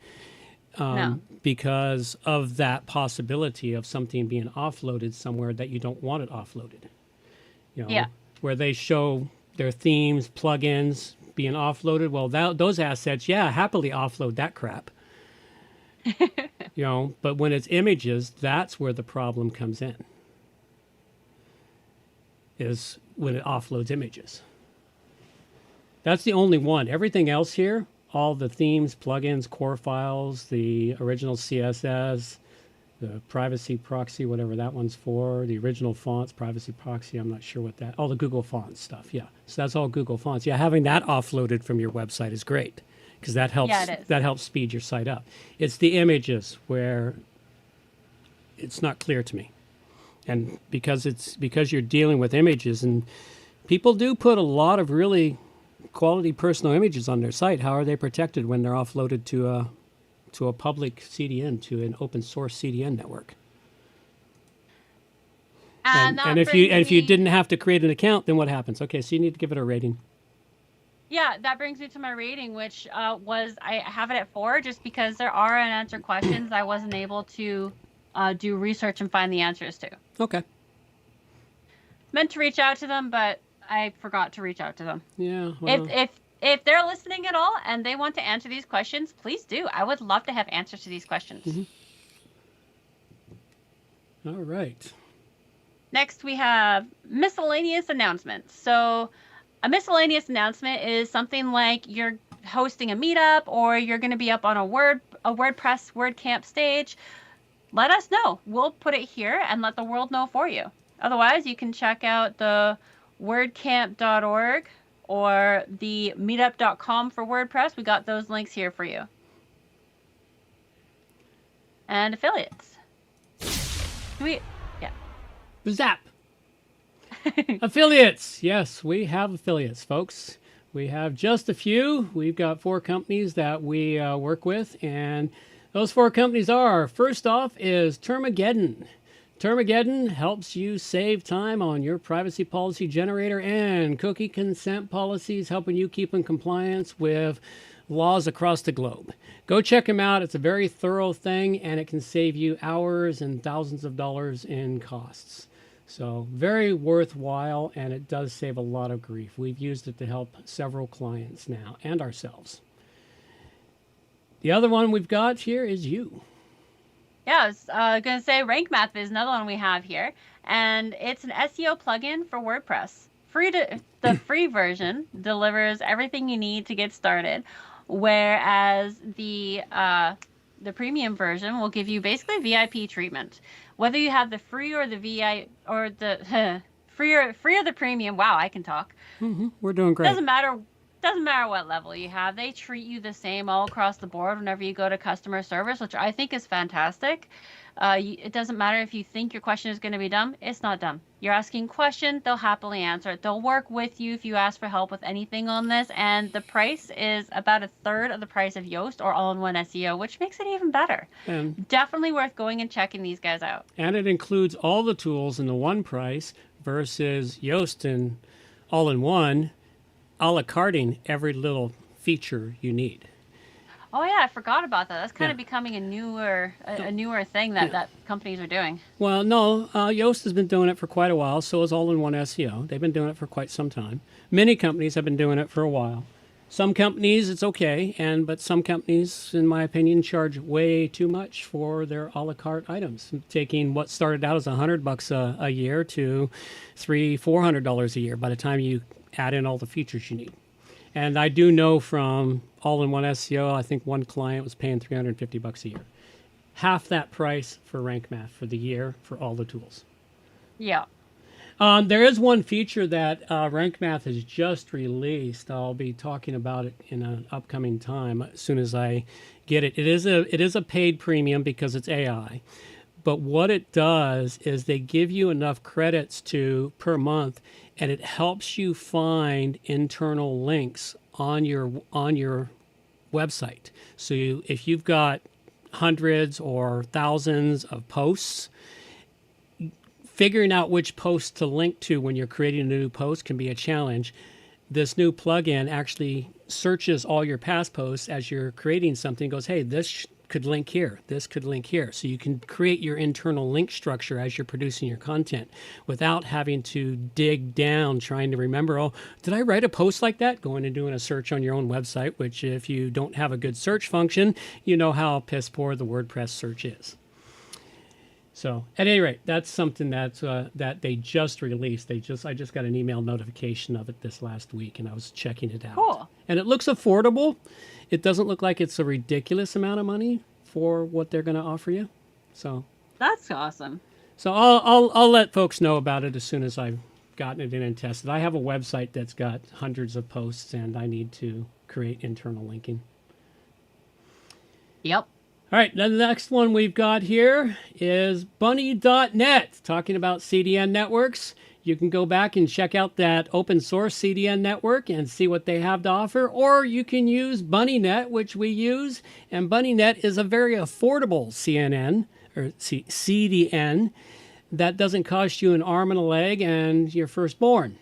No. because of that possibility of something being offloaded somewhere that you don't want it offloaded. You know, Yeah. where they show their themes, plugins being offloaded. Well, those assets, yeah, happily offload that crap. You know, but when it's images, that's where the problem comes in. Is when it offloads images. That's the only one. Everything else here, all the themes, plugins, core files, the original CSS, the privacy proxy, whatever that one's for, the original fonts, privacy proxy, I'm not sure what that, all the Google Fonts stuff, yeah. So that's all Google Fonts. Yeah, having that offloaded from your website is great, because that helps, that helps speed your site up. It's the images where it's not clear to me. And because you're dealing with images, and people do put a lot of really quality personal images on their site. How are they protected when they're offloaded to a public CDN, to an open source CDN network? And if you didn't have to create an account, then what happens? Okay, so you need to give it a rating. Yeah, that brings me to my rating, which I have it at 4, just because there are unanswered questions I wasn't able to do research and find the answers to. Okay. Meant to reach out to them, but I forgot to reach out to them. Yeah. Well. If they're listening at all and they want to answer these questions, please do. I would love to have answers to these questions. All right. Next, we have miscellaneous announcements. So a miscellaneous announcement is something like you're hosting a meetup, or you're going to be up on a WordPress WordCamp stage. Let us know. We'll put it here and let the world know for you. Otherwise, you can check out the wordcamp.org or the meetup.com for WordPress. We got those links here for you. And affiliates. Zap. Affiliates. Yes, we have affiliates, folks. We have just a few. We've got 4 companies that we work with, and those 4 companies are, first off is Termageddon. Termageddon helps you save time on your privacy policy generator and cookie consent policies, helping you keep in compliance with laws across the globe. Go check them out. It's a very thorough thing, and it can save you hours and thousands of dollars in costs. So very worthwhile, and it does save a lot of grief. We've used it to help several clients now and ourselves. The other one we've got here is you. Yeah, I was going to say Rank Math is another one we have here, and it's an SEO plugin for WordPress. The free version delivers everything you need to get started. whereas the premium version will give you basically VIP treatment. Whether you have the free or the VI or the free or the premium, wow, I can talk. We're doing great. Doesn't matter what level you have. They treat you the same all across the board whenever you go to customer service, which I think is fantastic. It doesn't matter if you think your question is going to be dumb. It's not dumb. You're asking a question, they'll happily answer it. They'll work with you if you ask for help with anything on this. And the price is about a third of the price of Yoast or All-in-One SEO, which makes it even better. And definitely worth going and checking these guys out. And it includes all the tools in the one price versus Yoast and All-in-One, a la carting every little feature you need. Oh yeah, I forgot about that. That's kind of becoming a newer thing that companies are doing. Well, no, Yoast has been doing it for quite a while. So has All-in-One SEO. They've been doing it for quite some time. Many companies have been doing it for a while. Some companies it's okay, but some companies, in my opinion, charge way too much for their a la carte items, taking what started out as $100 a year to $300-400 a year by the time you add in all the features you need. And I do know from All-in-One SEO, I think one client was paying $350 a year. Half that price for Rank Math for the year for all the tools. Yeah. There is one feature that Rank Math has just released. I'll be talking about it in an upcoming time as soon as I get it. It is a paid premium because it's AI. But what it does is they give you enough credits per month, and it helps you find internal links on your website. So if you've got hundreds or thousands of posts, figuring out which post to link to when you're creating a new post can be a challenge. This new plugin actually searches all your past posts as you're creating something, goes, hey, this could link here, this could link here. So you can create your internal link structure as you're producing your content without having to dig down trying to remember, oh, did I write a post like that? Going and doing a search on your own website, which if you don't have a good search function, you know how piss poor the WordPress search is. So at any rate, that's something that they just released. I just got an email notification of it this last week, and I was checking it out. Cool. And it looks affordable. It doesn't look like it's a ridiculous amount of money for what they're going to offer you. So that's awesome. So I'll let folks know about it as soon as I've gotten it in and tested. I have a website that's got hundreds of posts, and I need to create internal linking. Yep. All right, then the next one we've got here is bunny.net, talking about CDN networks. You can go back and check out that open source CDN network and see what they have to offer, or you can use BunnyNet, which we use, and BunnyNet is a very affordable CDN that doesn't cost you an arm and a leg and your firstborn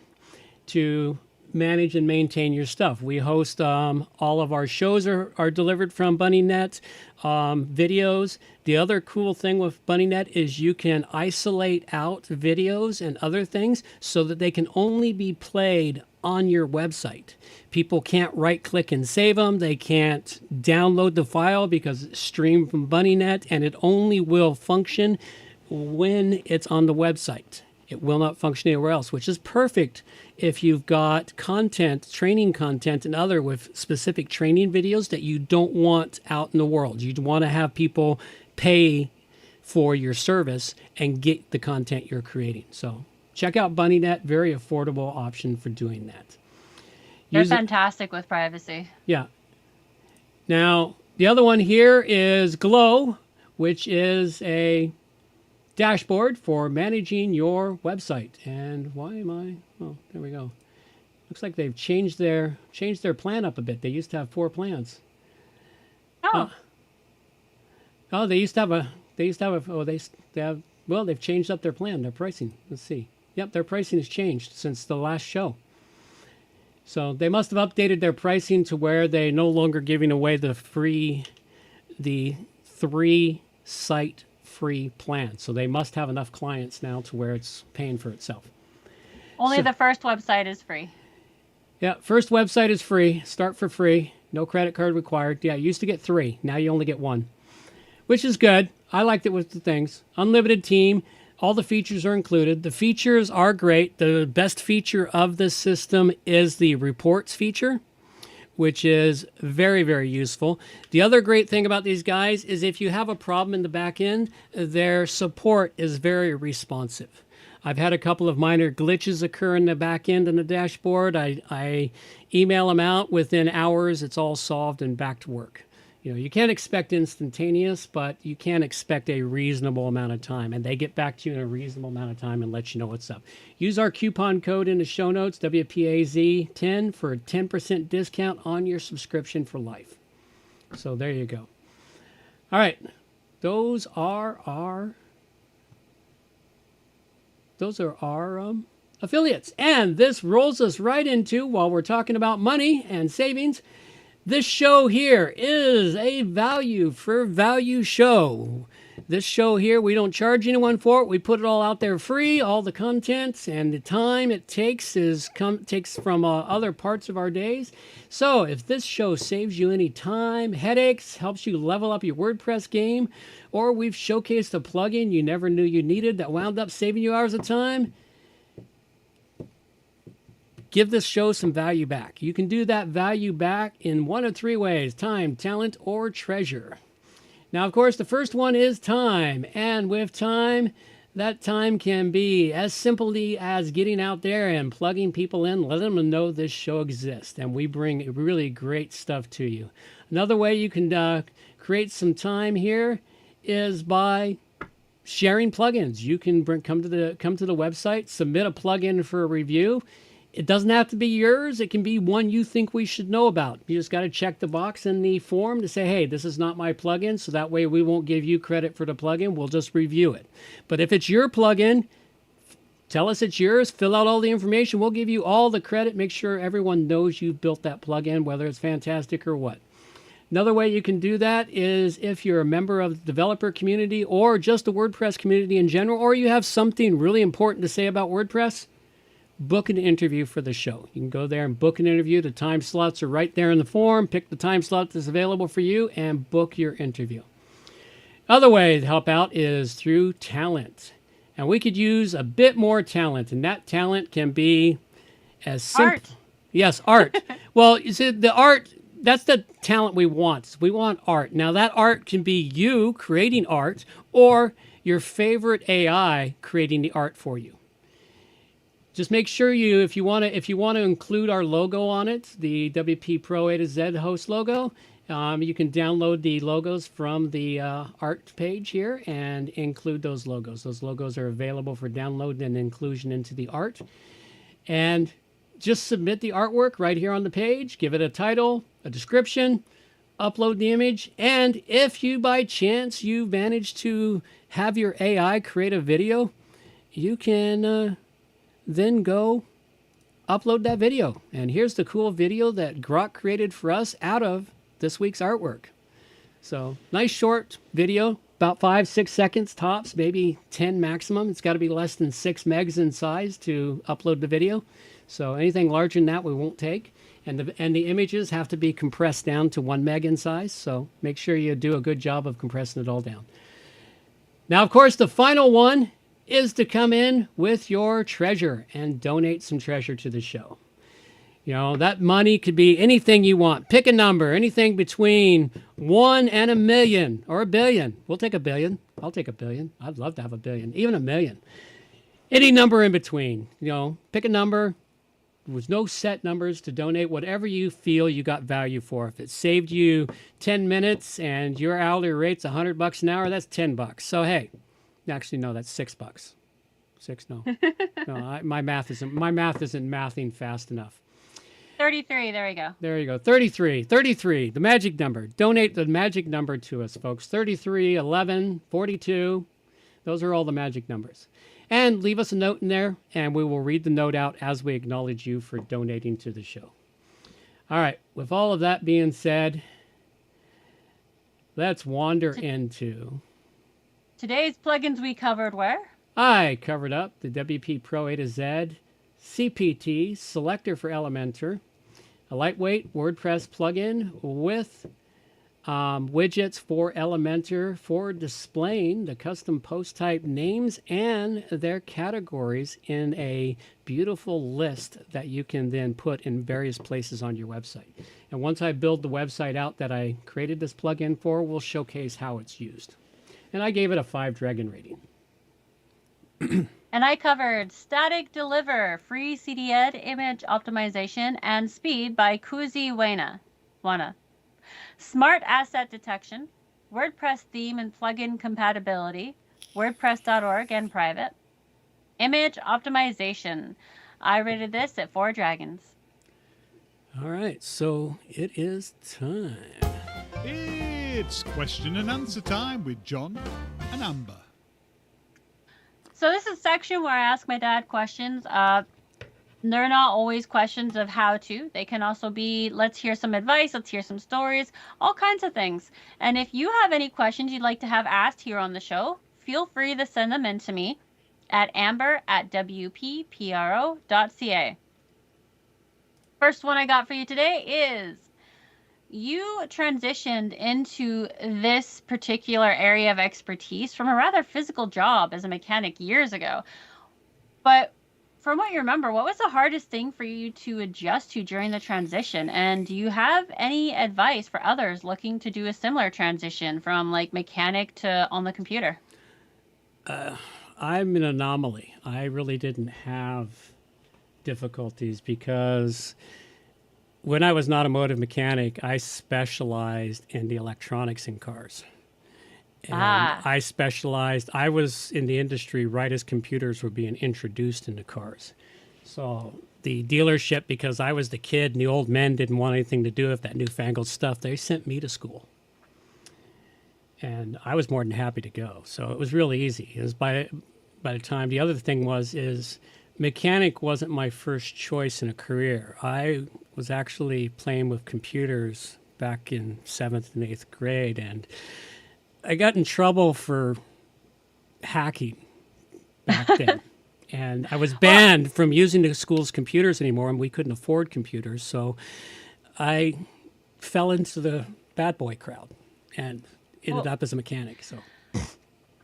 to manage and maintain your stuff. We host all of our shows are delivered from BunnyNet, videos. The other cool thing with BunnyNet is you can isolate out videos and other things so that they can only be played on your website. People can't right-click and save them. They can't download the file because it's streamed from BunnyNet, and it only will function when it's on the website. It will not function anywhere else, which is perfect if you've got content, training content, and other with specific training videos that you don't want out in the world. You want to have people pay for your service and get the content you're creating. So check out BunnyNet, very affordable option for doing that. They're fantastic with privacy. Yeah. Now, the other one here is Glow, which is a dashboard for managing your website. And why am I? Oh, there we go. Looks like they've changed their plan up a bit. They used to have 4 plans. Oh. They used to have they've changed up their plan, their pricing. Let's see. Yep, their pricing has changed since the last show. So they must have updated their pricing to where they're no longer giving away the 3 site free plan. So they must have enough clients now to where it's paying for itself. Only the first website is free. Yeah, first website is free. Start for free. No credit card required. Yeah, you used to get 3. Now you only get 1, which is good. I liked it with the things. Unlimited team. All the features are included. The features are great. The best feature of this system is the reports feature, which is very, very useful. The other great thing about these guys is if you have a problem in the back end, their support is very responsive. I've had a couple of minor glitches occur in the back end and the dashboard. I email them out within hours. It's all solved and back to work. You know, you can't expect instantaneous, but you can expect a reasonable amount of time, and they get back to you in a reasonable amount of time and let you know what's up. Use our coupon code in the show notes, WPAZ10, for a 10% discount on your subscription for life. So there you go. All right, those are our affiliates, and this rolls us right into, while we're talking about money and savings, this show here is a value for value show. This show here, we don't charge anyone for it. We put it all out there free. All the content and the time it takes takes from other parts of our days. So if this show saves you any time, headaches, helps you level up your WordPress game, or we've showcased a plugin you never knew you needed that wound up saving you hours of time, give this show some value back. You can do that value back in one of three ways: time, talent, or treasure. Now, of course, the first one is time. And with time, that time can be as simply as getting out there and plugging people in, letting them know this show exists, and we bring really great stuff to you. Another way you can create some time here is by sharing plugins. You can come to the website, submit a plugin for a review. It doesn't have to be yours. It can be one you think we should know about. You just got to check the box in the form to say, hey, this is not my plugin, so that way we won't give you credit for the plugin. We'll just review it. But if it's your plugin, tell us it's yours. Fill out all the information. We'll give you all the credit. Make sure everyone knows you built that plugin, whether it's fantastic or what. Another way you can do that is if you're a member of the developer community or just the WordPress community in general, or you have something really important to say about WordPress, book an interview for the show. You can go there and book an interview. The time slots are right there in the form. Pick the time slot that's available for you and book your interview. Other way to help out is through talent. And we could use a bit more talent, and that talent can be as simple. Art. Yes, art. Well, you see, the art, that's the talent we want. We want art. Now, that art can be you creating art or your favorite AI creating the art for you. Just make sure if you want to include our logo on it, the WP Pro A-Z host logo, you can download the logos from the art page here and include those logos. Those logos are available for download and inclusion into the art. And just submit the artwork right here on the page. Give it a title, a description, upload the image, and if you by chance you manage to have your AI create a video, you can then go upload that video. And here's the cool video that Grok created for us out of this week's artwork. So nice short video, about 5-6 seconds tops, maybe 10 maximum. It's got to be less than 6 megs in size to upload the video. So anything larger than that we won't take. And the images have to be compressed down to 1 meg in size. So make sure you do a good job of compressing it all down. Now, of course, the final one is to come in with your treasure and donate some treasure to the show. You know, that money could be anything you want. Pick a number, anything between 1 and $1 million or $1 billion. We'll take $1 billion. I'll take $1 billion. I'd love to have $1 billion, even $1 million. Any number in between. You know, pick a number. With no set numbers to donate, whatever you feel you got value for. If it saved you 10 minutes and your hourly rate's $100 an hour, that's $10. So hey, actually no, that's $6. My math isn't mathing fast enough. 33, there we go. There you go. 33, the magic number. Donate the magic number to us, folks. 33, 11, 42. Those are all the magic numbers. And leave us a note in there, and we will read the note out as we acknowledge you for donating to the show. All right, with all of that being said, let's wander into... Today's plugins we covered where? I covered up the WP Pro A-Z CPT selector for Elementor, a lightweight WordPress plugin with widgets for Elementor for displaying the custom post type names and their categories in a beautiful list that you can then put in various places on your website. And once I build the website out that I created this plugin for, we'll showcase how it's used. And I gave it a 5 dragon rating. And I covered Static Deliver, Free CDEd, Image Optimization, and Speed by Kuzi Wana. Smart Asset Detection, WordPress Theme and Plugin Compatibility, WordPress.org and Private. Image Optimization. I rated this at 4 dragons. All right, so it is time. It's question and answer time with John and Amber. So this is a section where I ask my dad questions. They're not always questions of how to. They can also be, let's hear some advice, let's hear some stories, all kinds of things. And if you have any questions you'd like to have asked here on the show, feel free to send them in to me at amber@wppro.ca. First one I got for you today is, you transitioned into this particular area of expertise from a rather physical job as a mechanic years ago. But from what you remember, what was the hardest thing for you to adjust to during the transition? And do you have any advice for others looking to do a similar transition from like mechanic to on the computer? I'm an anomaly. I really didn't have difficulties because when I was an automotive mechanic, I specialized in the electronics in cars. And I was in the industry right as computers were being introduced into cars. So the dealership, because I was the kid and the old men didn't want anything to do with that newfangled stuff, they sent me to school. And I was more than happy to go. So it was really easy. It was by the time, the other thing is mechanic wasn't my first choice in a career. I was actually playing with computers back in 7th and 8th grade, and I got in trouble for hacking back then. And I was banned from using the school's computers anymore, and we couldn't afford computers. So I fell into the bad boy crowd and ended up as a mechanic. So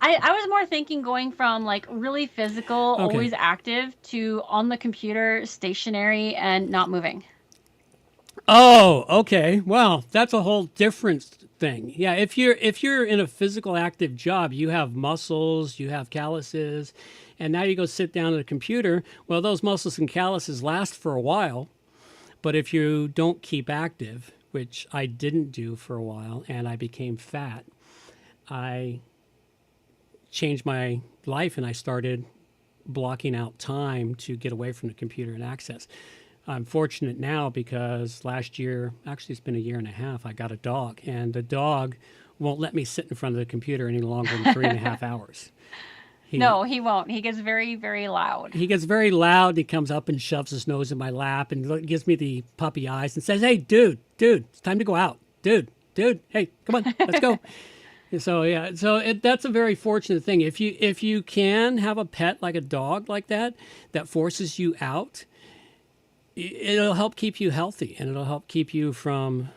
I was more thinking going from like really physical, always active, to on the computer, stationary, and not moving. Oh, okay. Well, that's a whole different thing. Yeah, if you're in a physical active job, you have muscles, you have calluses, and now you go sit down at a computer. Well, those muscles and calluses last for a while, but if you don't keep active, which I didn't do for a while, and I became fat, I changed my life and I started blocking out time to get away from the computer and access. I'm fortunate now because last year, actually it's been a year and a half, I got a dog, and the dog won't let me sit in front of the computer any longer than 3.5 hours. No, he won't. He gets very, very loud. He gets very loud. He comes up and shoves his nose in my lap and gives me the puppy eyes and says, "Hey, dude, it's time to go out. Dude, hey, come on, let's go." So yeah, that's a very fortunate thing. If you can have a pet like a dog like that forces you out, it'll help keep you healthy, and it'll help keep you from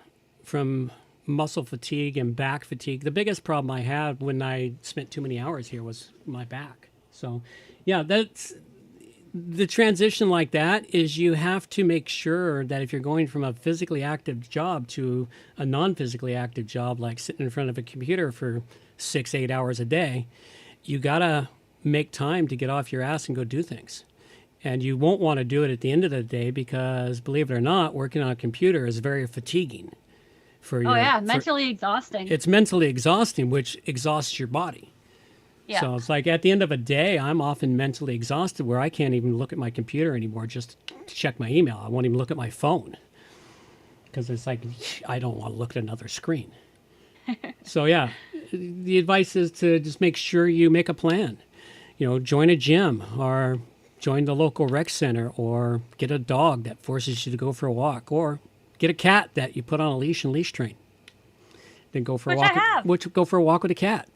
muscle fatigue and back fatigue. The biggest problem I had when I spent too many hours here was my back. So yeah, that's the transition like that is you have to make sure that if you're going from a physically active job to a non-physically active job, like sitting in front of a computer for 6-8 hours a day, you gotta make time to get off your ass and go do things. And you won't want to do it at the end of the day because, believe it or not, working on a computer is very fatiguing. Mentally exhausting. It's mentally exhausting, which exhausts your body. Yeah. So it's like at the end of a day, I'm often mentally exhausted where I can't even look at my computer anymore just to check my email. I won't even look at my phone because it's like I don't want to look at another screen. So yeah, the advice is to just make sure you make a plan. You know, join a gym or join the local rec center, or get a dog that forces you to go for a walk, or get a cat that you put on a leash and leash train. Then go for a walk. Go for a walk with a cat.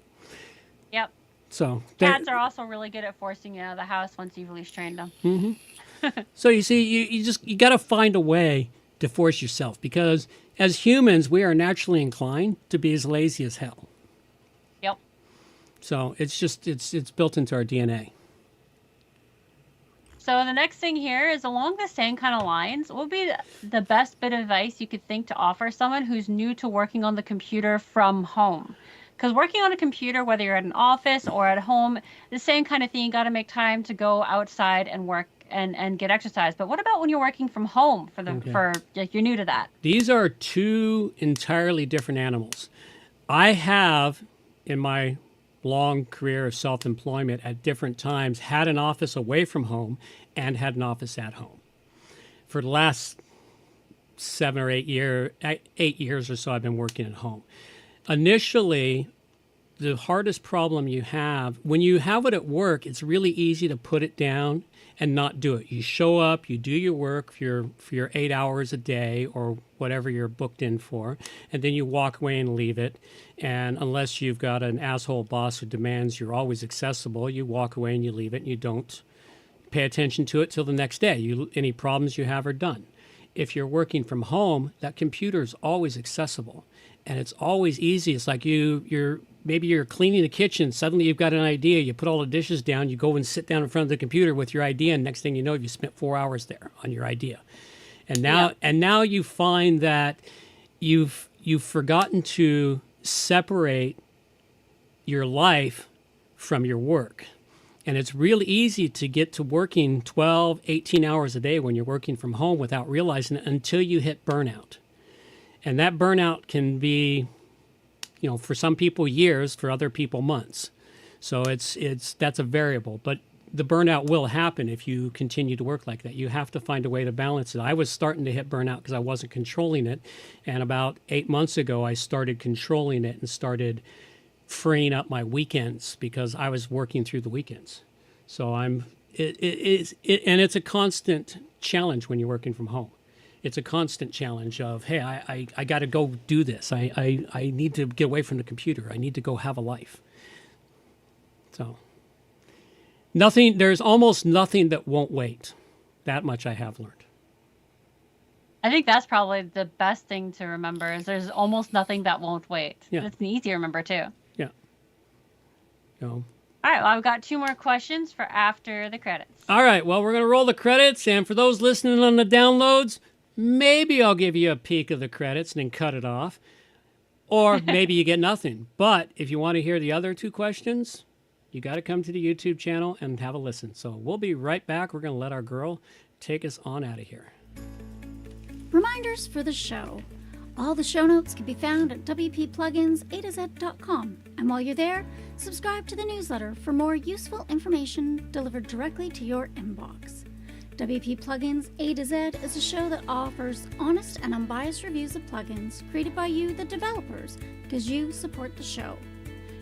Yep. So cats are also really good at forcing you out of the house once you've leash trained them. Mm-hmm. So you see, you got to find a way to force yourself, because as humans, we are naturally inclined to be as lazy as hell. Yep. So it's built into our DNA. So the next thing here is along the same kind of lines. What would be the best bit of advice you could think to offer someone who's new to working on the computer from home? Because working on a computer, whether you're at an office or at home, the same kind of thing. You got to make time to go outside and work and get exercise. But what about when you're working from home for like you're new to that? These are two entirely different animals. I have, in my long career of self-employment at different times, had an office away from home and had an office at home. For the last 7 or 8 years or so, I've been working at home. Initially, the hardest problem you have, when you have it at work, it's really easy to put it down and not do it. You show up, you do your work for your 8 hours a day or whatever you're booked in for, and then you walk away and leave it. And unless you've got an asshole boss who demands you're always accessible, you walk away and you leave it and you don't pay attention to it till the next day. Any problems you have are done. If you're working from home, that computer is always accessible. And it's always easy. It's like maybe you're cleaning the kitchen. Suddenly you've got an idea. You put all the dishes down. You go and sit down in front of the computer with your idea. And next thing you know, you spent 4 hours there on your idea. And now you find that you've forgotten to separate your life from your work. And it's really easy to get to working 12, 18 hours a day when you're working from home without realizing it until you hit burnout. And that burnout can be, for some people years, for other people months. So that's a variable. But the burnout will happen if you continue to work like that. You have to find a way to balance it. I was starting to hit burnout because I wasn't controlling it. And about 8 months ago, I started controlling it and started freeing up my weekends because I was working through the weekends. So it's a constant challenge when you're working from home. It's a constant challenge of, hey, I got to go do this. I need to get away from the computer. I need to go have a life. So there's almost nothing that won't wait. That much I have learned. I think that's probably the best thing to remember is there's almost nothing that won't wait. Yeah. It's easy to remember too. Yeah. All right, well, I've got 2 more questions for after the credits. All right, well, we're going to roll the credits. And for those listening on the downloads, maybe I'll give you a peek of the credits and then cut it off. Or maybe you get nothing. But if you want to hear the other 2 questions, you got to come to the YouTube channel and have a listen. So we'll be right back. We're going to let our girl take us on out of here. Reminders for the show. All the show notes can be found at WPPlugins A-Z.com. And while you're there, subscribe to the newsletter for more useful information delivered directly to your inbox. WP Plugins A-Z is a show that offers honest and unbiased reviews of plugins created by you, the developers, because you support the show.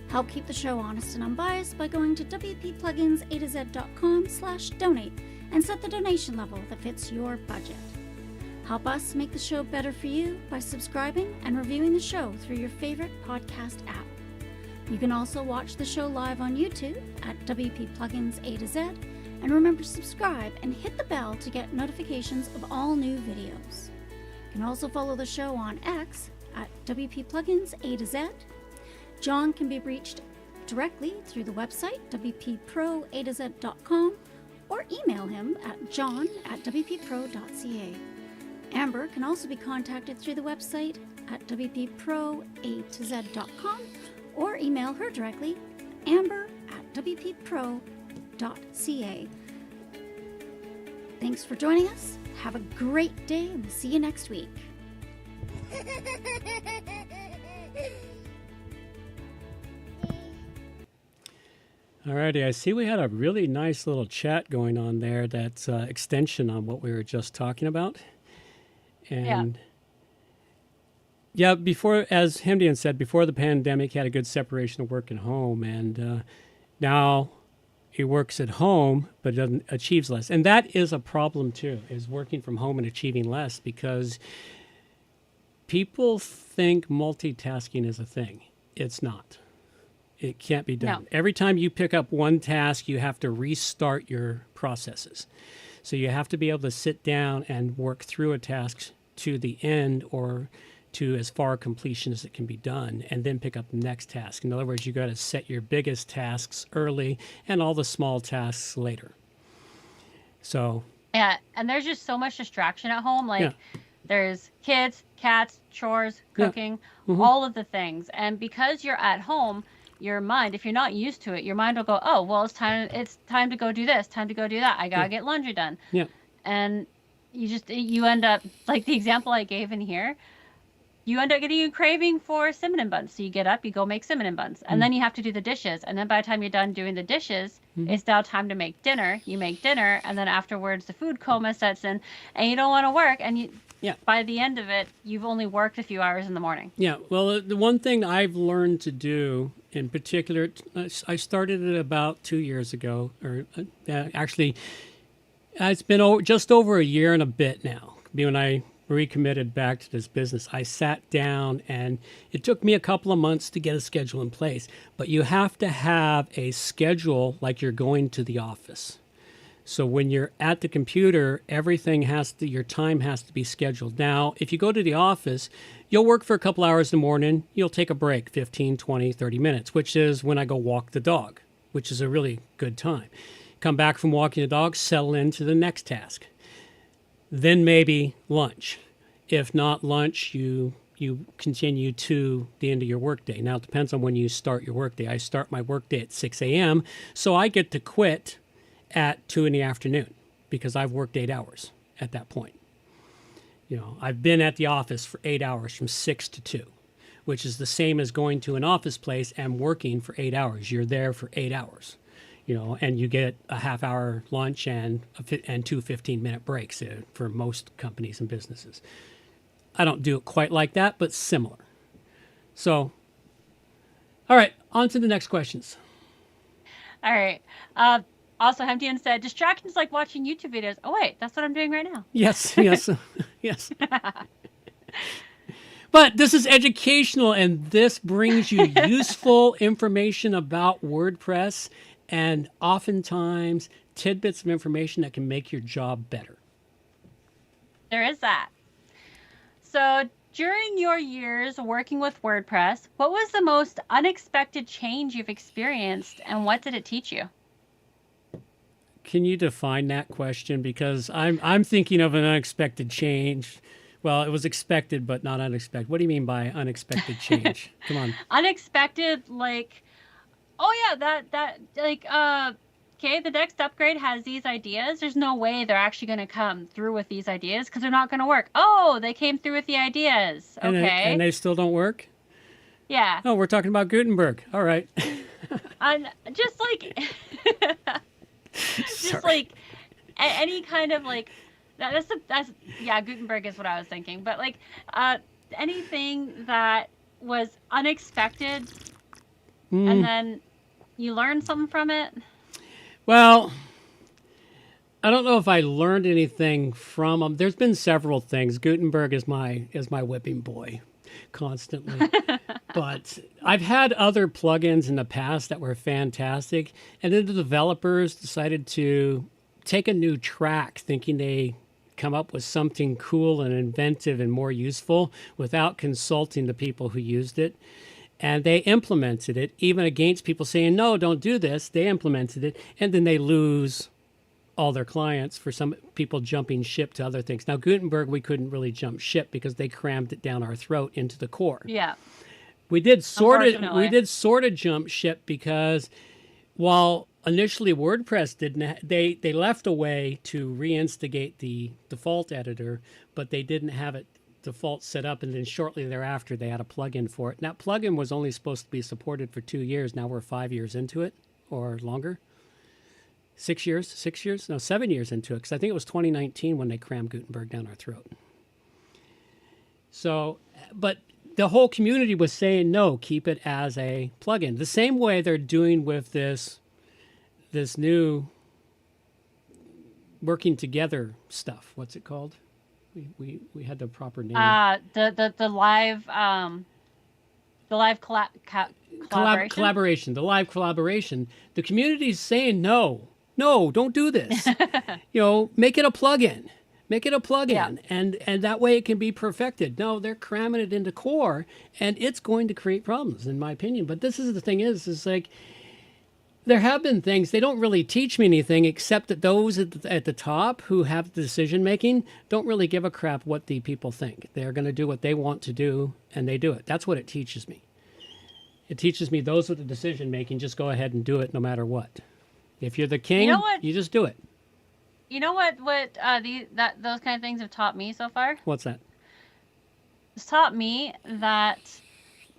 Help keep the show honest and unbiased by going to WPPluginsA-Z.com/donate and set the donation level that fits your budget. Help us make the show better for you by subscribing and reviewing the show through your favorite podcast app. You can also watch the show live on YouTube at WP Plugins A-Z, and remember to subscribe and hit the bell to get notifications of all new videos. You can also follow the show on X at WP Plugins A-Z. John can be reached directly through the website WPProA-Z.com or email him at john@wppro.ca. Amber can also be contacted through the website at WPProA-Z.com or email her directly, amber@wppro.ca. Thanks for joining us. Have a great day, and we'll see you next week. Alrighty, I see we had a really nice little chat going on there. That's extension on what we were just talking about. And yeah, before, as Hemdian said, before the pandemic, he had a good separation of work and home, and now he works at home but achieves less. And that is a problem too, is working from home and achieving less, because people think multitasking is a thing. It's not. It can't be done. No. Every time you pick up one task, you have to restart your processes. So you have to be able to sit down and work through a task to the end or to as far completion as it can be done, and then pick up the next task. In other words, you got to set your biggest tasks early and all the small tasks later. So Yeah, and there's just so much distraction at home. Like there's kids, cats, chores, cooking, all of the things. And because you're at home, your mind, if you're not used to it, your mind will go, oh, well, it's time to go do this, time to go do that. I gotta get laundry done. Yeah. And you end up, like the example I gave in here, you end up getting a craving for cinnamon buns. So you get up, you go make cinnamon buns, and then you have to do the dishes. And then by the time you're done doing the dishes, it's now time to make dinner. You make dinner, and then afterwards the food coma sets in, and you don't want to work. And by the end of it, you've only worked a few hours in the morning. Yeah. Well, the one thing I've learned to do in particular, I started it about 2 years ago, or actually, it's been just over a year and a bit now. When I recommitted back to this business, I sat down, and it took me a couple of months to get a schedule in place. But you have to have a schedule like you're going to the office. So when you're at the computer, your time has to be scheduled. Now, if you go to the office, you'll work for a couple hours in the morning. You'll take a break, 15, 20, 30 minutes, which is when I go walk the dog, which is a really good time. Come back from walking the dog, settle into the next task. Then maybe lunch. If not lunch, you continue to the end of your workday. Now, it depends on when you start your workday. I start my workday at 6 a.m., so I get to quit at 2 in the afternoon because I've worked 8 hours at that point. I've been at the office for 8 hours from 6 to 2, which is the same as going to an office place and working for 8 hours. You're there for 8 hours. And you get a half-hour lunch and two 15-minute breaks for most companies and businesses. I don't do it quite like that, but similar. So, all right, on to the next questions. All right. Also, Hemdian said, distractions like watching YouTube videos. Oh, wait, that's what I'm doing right now. Yes. Yes. But this is educational, and this brings you useful information about WordPress and oftentimes tidbits of information that can make your job better. There is that. So during your years working with WordPress, what was the most unexpected change you've experienced, and what did it teach you? Can you define that question? Because I'm thinking of an unexpected change. Well, it was expected, but not unexpected. What do you mean by unexpected change? Come on. Unexpected, like, oh yeah, okay, the next upgrade has these ideas. There's no way they're actually going to come through with these ideas because they're not going to work. Oh, they came through with the ideas. Okay. And they still don't work? Yeah. Oh, we're talking about Gutenberg. All right. Just like... just like any kind of like that's Gutenberg is what I was thinking, but like anything that was unexpected and then you learn something from it. Well, I don't know if I learned anything from them. There's been several things. Gutenberg is my whipping boy constantly. But I've had other plugins in the past that were fantastic, and then the developers decided to take a new track thinking they come up with something cool and inventive and more useful without consulting the people who used it. And they implemented it, even against people saying, no, don't do this. They implemented it, and then they lose all their clients for some people jumping ship to other things. Now, Gutenberg, we couldn't really jump ship because they crammed it down our throat into the core. Yeah. We did sort of jump ship because while initially WordPress didn't, they left a way to reinstigate the default editor, but they didn't have it default set up, and then shortly thereafter they had a plugin for it. And that plugin was only supposed to be supported for 2 years. Now we're 5 years into it, or longer. 6 years? No, 7 years into it, because I think it was 2019 when they crammed Gutenberg down our throat. So, but the whole community was saying, no, keep it as a plugin. The same way they're doing with this new working together stuff. What's it called? We had the proper name. The live collaboration. The live collaboration. The community is saying, no, don't do this. Make it a plugin. Make it a plugin, Yeah. and that way it can be perfected. No, they're cramming it into core, and it's going to create problems, in my opinion. But this is the thing is like, there have been things, they don't really teach me anything, except that those at the top who have the decision making don't really give a crap what the people think. They're going to do what they want to do, and they do it. That's what it teaches me. It teaches me those with the decision making, just go ahead and do it no matter what. If you're the king, You know what? you just do it. You know what those kind of things have taught me so far? What's that? It's taught me that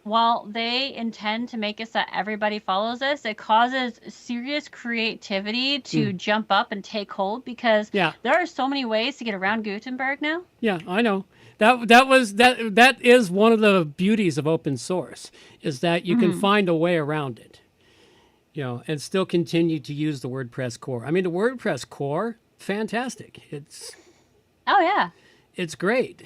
while they intend to make it so that everybody follows this, it causes serious creativity to jump up and take hold, because Yeah. there are so many ways to get around Gutenberg now. Yeah, I know. That is one of the beauties of open source, is that you can find a way around it. You know, and still continue to use the WordPress core. I mean, the WordPress core, fantastic. Oh yeah. It's great.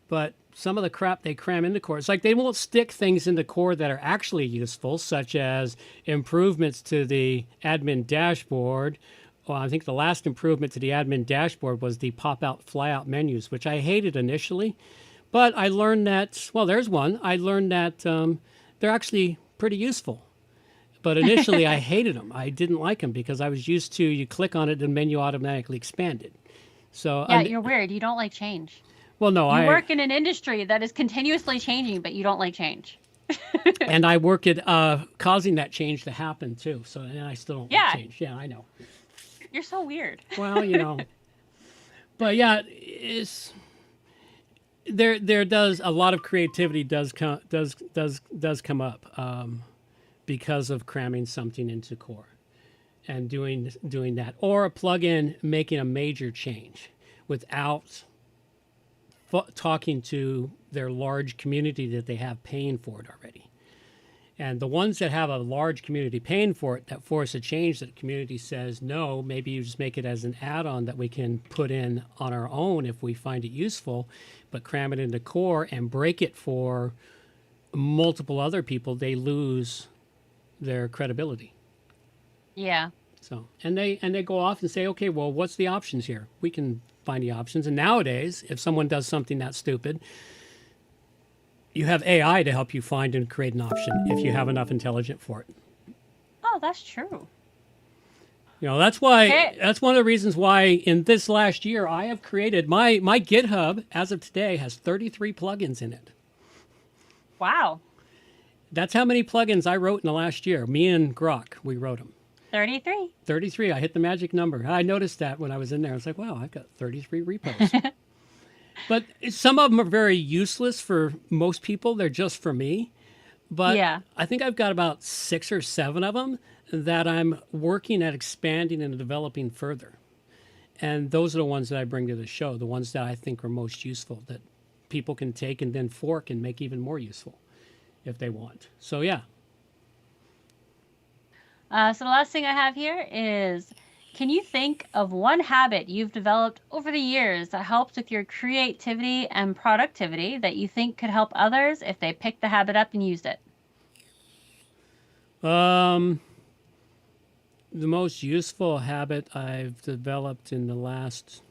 But some of the crap they cram into core, it's like they won't stick things into core that are actually useful, such as improvements to the admin dashboard. Well, I think the last improvement to the admin dashboard was the pop-out, fly-out menus, which I hated initially. But I learned that, well, there's one. I learned that they're actually pretty useful. But initially, I hated them. I didn't like them because I was used to, you click on it, the menu automatically expanded. So Yeah, you're weird. You don't like change. Well, no, You work in an industry that is continuously changing, but you don't like change. and I work at causing that change to happen too. So and I still don't like change. Yeah, I know. You're so weird. Well, you know, but yeah, it's there does a lot of creativity does come up because of cramming something into core and doing that, or a plugin making a major change without talking to their large community that they have paying for it already. And the ones that have a large community paying for it, that force a change that the community says, no, maybe you just make it as an add-on that we can put in on our own if we find it useful, but cram it into core and break it for multiple other people, they lose their credibility. Yeah. So, and they go off and say, okay, well, what's the options here? We can find the options. And nowadays, if someone does something that stupid, you have AI to help you find and create an option if you have enough intelligence for it. Oh, that's true. You know, that's why, Okay. that's one of the reasons why in this last year, I have created, my GitHub, as of today, has 33 plugins in it. Wow. That's how many plugins I wrote in the last year. Me and Grok, we wrote them. 33. 33. I hit the magic number. I noticed that when I was in there. I was like, wow, I've got 33 repos. But some of them are very useless for most people. They're just for me. But Yeah. I think I've got about 6 or 7 of them that I'm working at expanding and developing further. And those are the ones that I bring to the show, the ones that I think are most useful, that people can take and then fork and make even more useful if they want. So, yeah. So the last thing I have here is, can you think of one habit you've developed over the years that helps with your creativity and productivity that you think could help others if they picked the habit up and used it? The most useful habit I've developed in the last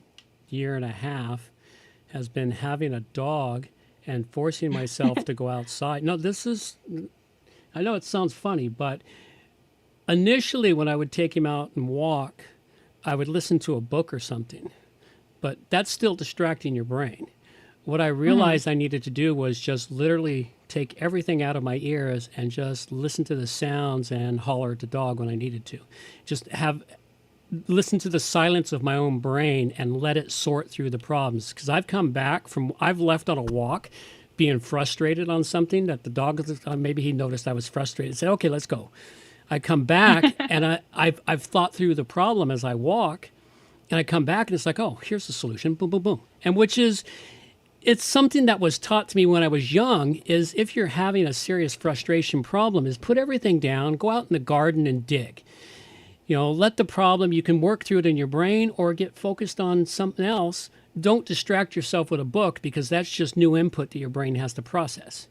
year and a half has been having a dog and forcing myself to go outside. No, I know it sounds funny, but initially when I would take him out and walk, I would listen to a book or something, but that's still distracting your brain. What I realized I needed to do was just literally take everything out of my ears and just listen to the sounds and holler at the dog when I needed to. Just listen to the silence of my own brain and let it sort through the problems. Because I've left on a walk being frustrated on something that the dog, maybe he noticed I was frustrated and said, okay, let's go. I come back and I've thought through the problem as I walk, and I come back and it's like, oh, here's the solution, boom, boom, boom. And it's something that was taught to me when I was young, is if you're having a serious frustration problem, is put everything down, go out in the garden and dig. You know, let the problem, you can work through it in your brain or get focused on something else. Don't distract yourself with a book, because that's just new input that your brain has to process.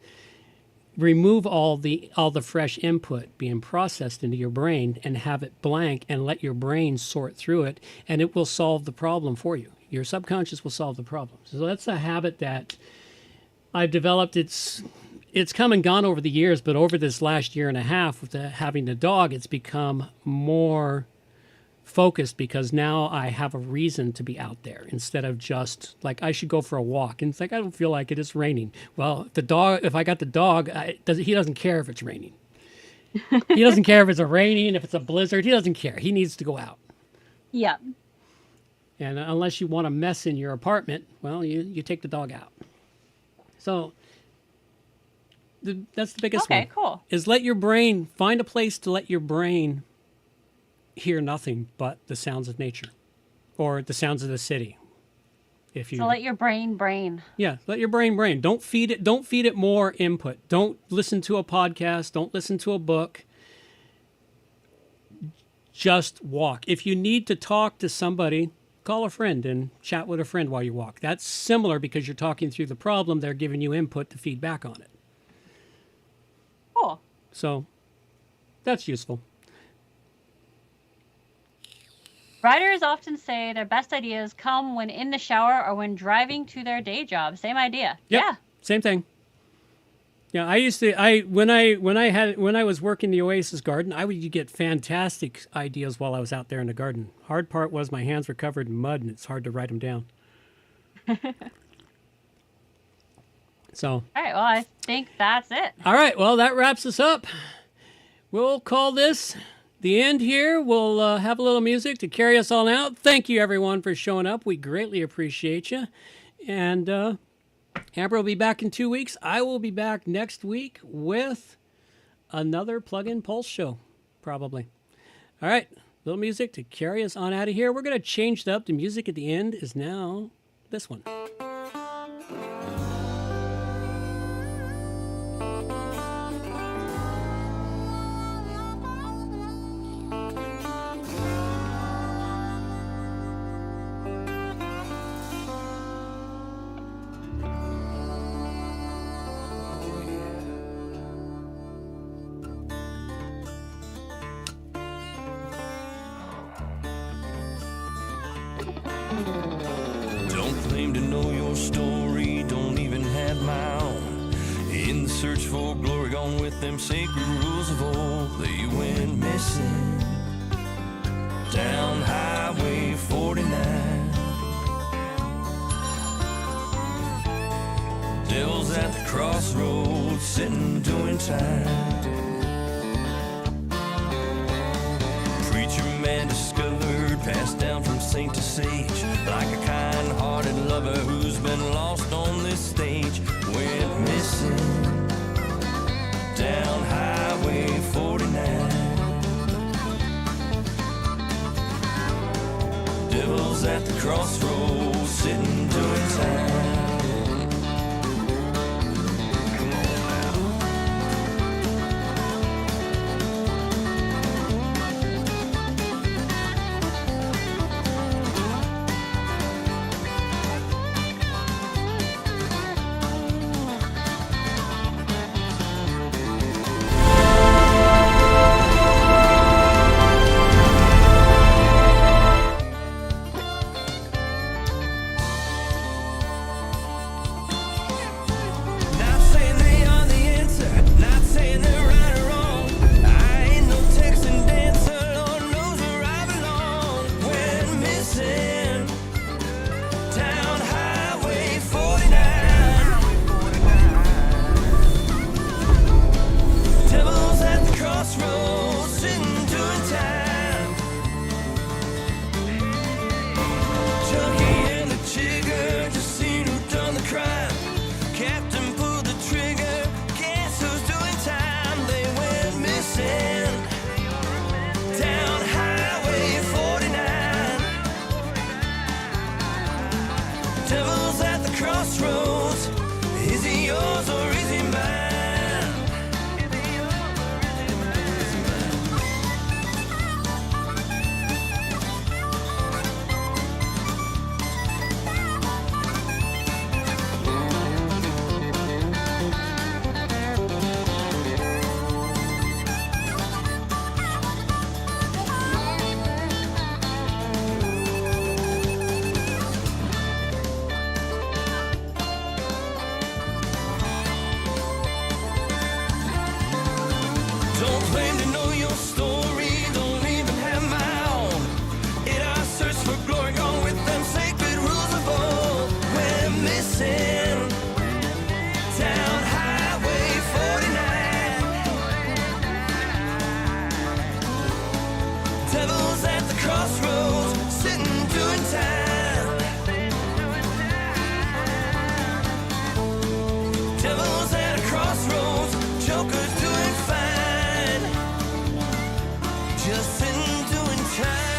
Remove all the fresh input being processed into your brain and have it blank and let your brain sort through it, and it will solve the problem for you. Your subconscious will solve the problem. So that's a habit that I've developed. It's come and gone over the years, but over this last year and a half with having the dog, it's become more focused because now I have a reason to be out there instead of just like I should go for a walk. And it's like, I don't feel like it. It's raining. Well, if I got the dog, he doesn't care if it's raining. He doesn't care if it's raining, if it's a blizzard. He doesn't care. He needs to go out. Yeah. And unless you want a mess in your apartment, well, you take the dog out. So that's the biggest one. Okay, cool. Is find a place to let your brain hear nothing but the sounds of nature or the sounds of the city. So let your brain. Yeah, let your brain. Don't feed it more input. Don't listen to a podcast. Don't listen to a book. Just walk. If you need to talk to somebody, call a friend and chat with a friend while you walk. That's similar because you're talking through the problem. They're giving you input to feed back on it. Cool. So that's useful. Writers often say their best ideas come when in the shower or when driving to their day job. Same idea. Yep, Yeah. same thing. Yeah, when I was working the Oasis garden, I would get fantastic ideas while I was out there in the garden. Hard part was my hands were covered in mud and it's hard to write them down. So. All right. Well, I think that's it. All right. Well, that wraps us up. We'll call this the end here. We'll have a little music to carry us all out. Thank you, everyone, for showing up. We greatly appreciate you. And Amber will be back in 2 weeks. I will be back next week with another Plugin Pulse show, probably. All right. Little music to carry us on out of here. We're going to change it up. The music at the end is now this one. Don't claim to know your story, don't even have my own. In the search for glory, gone with them sacred rules of old. They went missing down Highway 49. Devil's at the crossroads, sitting doing time. Preacher man discovered, passed down from saint to sage, like a kind-hearted lover who's been lost on this stage. Went missing down Highway 49. Devil's at the crossroads, sitting doing time. down Highway 49. Devils at the crossroads, sitting doing time. Devils at a crossroads, jokers doing fine. Just sitting doing time.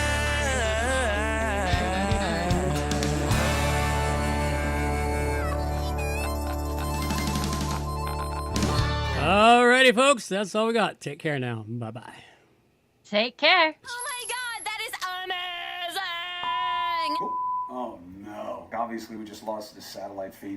Alrighty, folks, that's all we got. Take care now. Bye-bye. Take care. Oh my god, that is amazing! Oh no. Obviously, we just lost the satellite feed.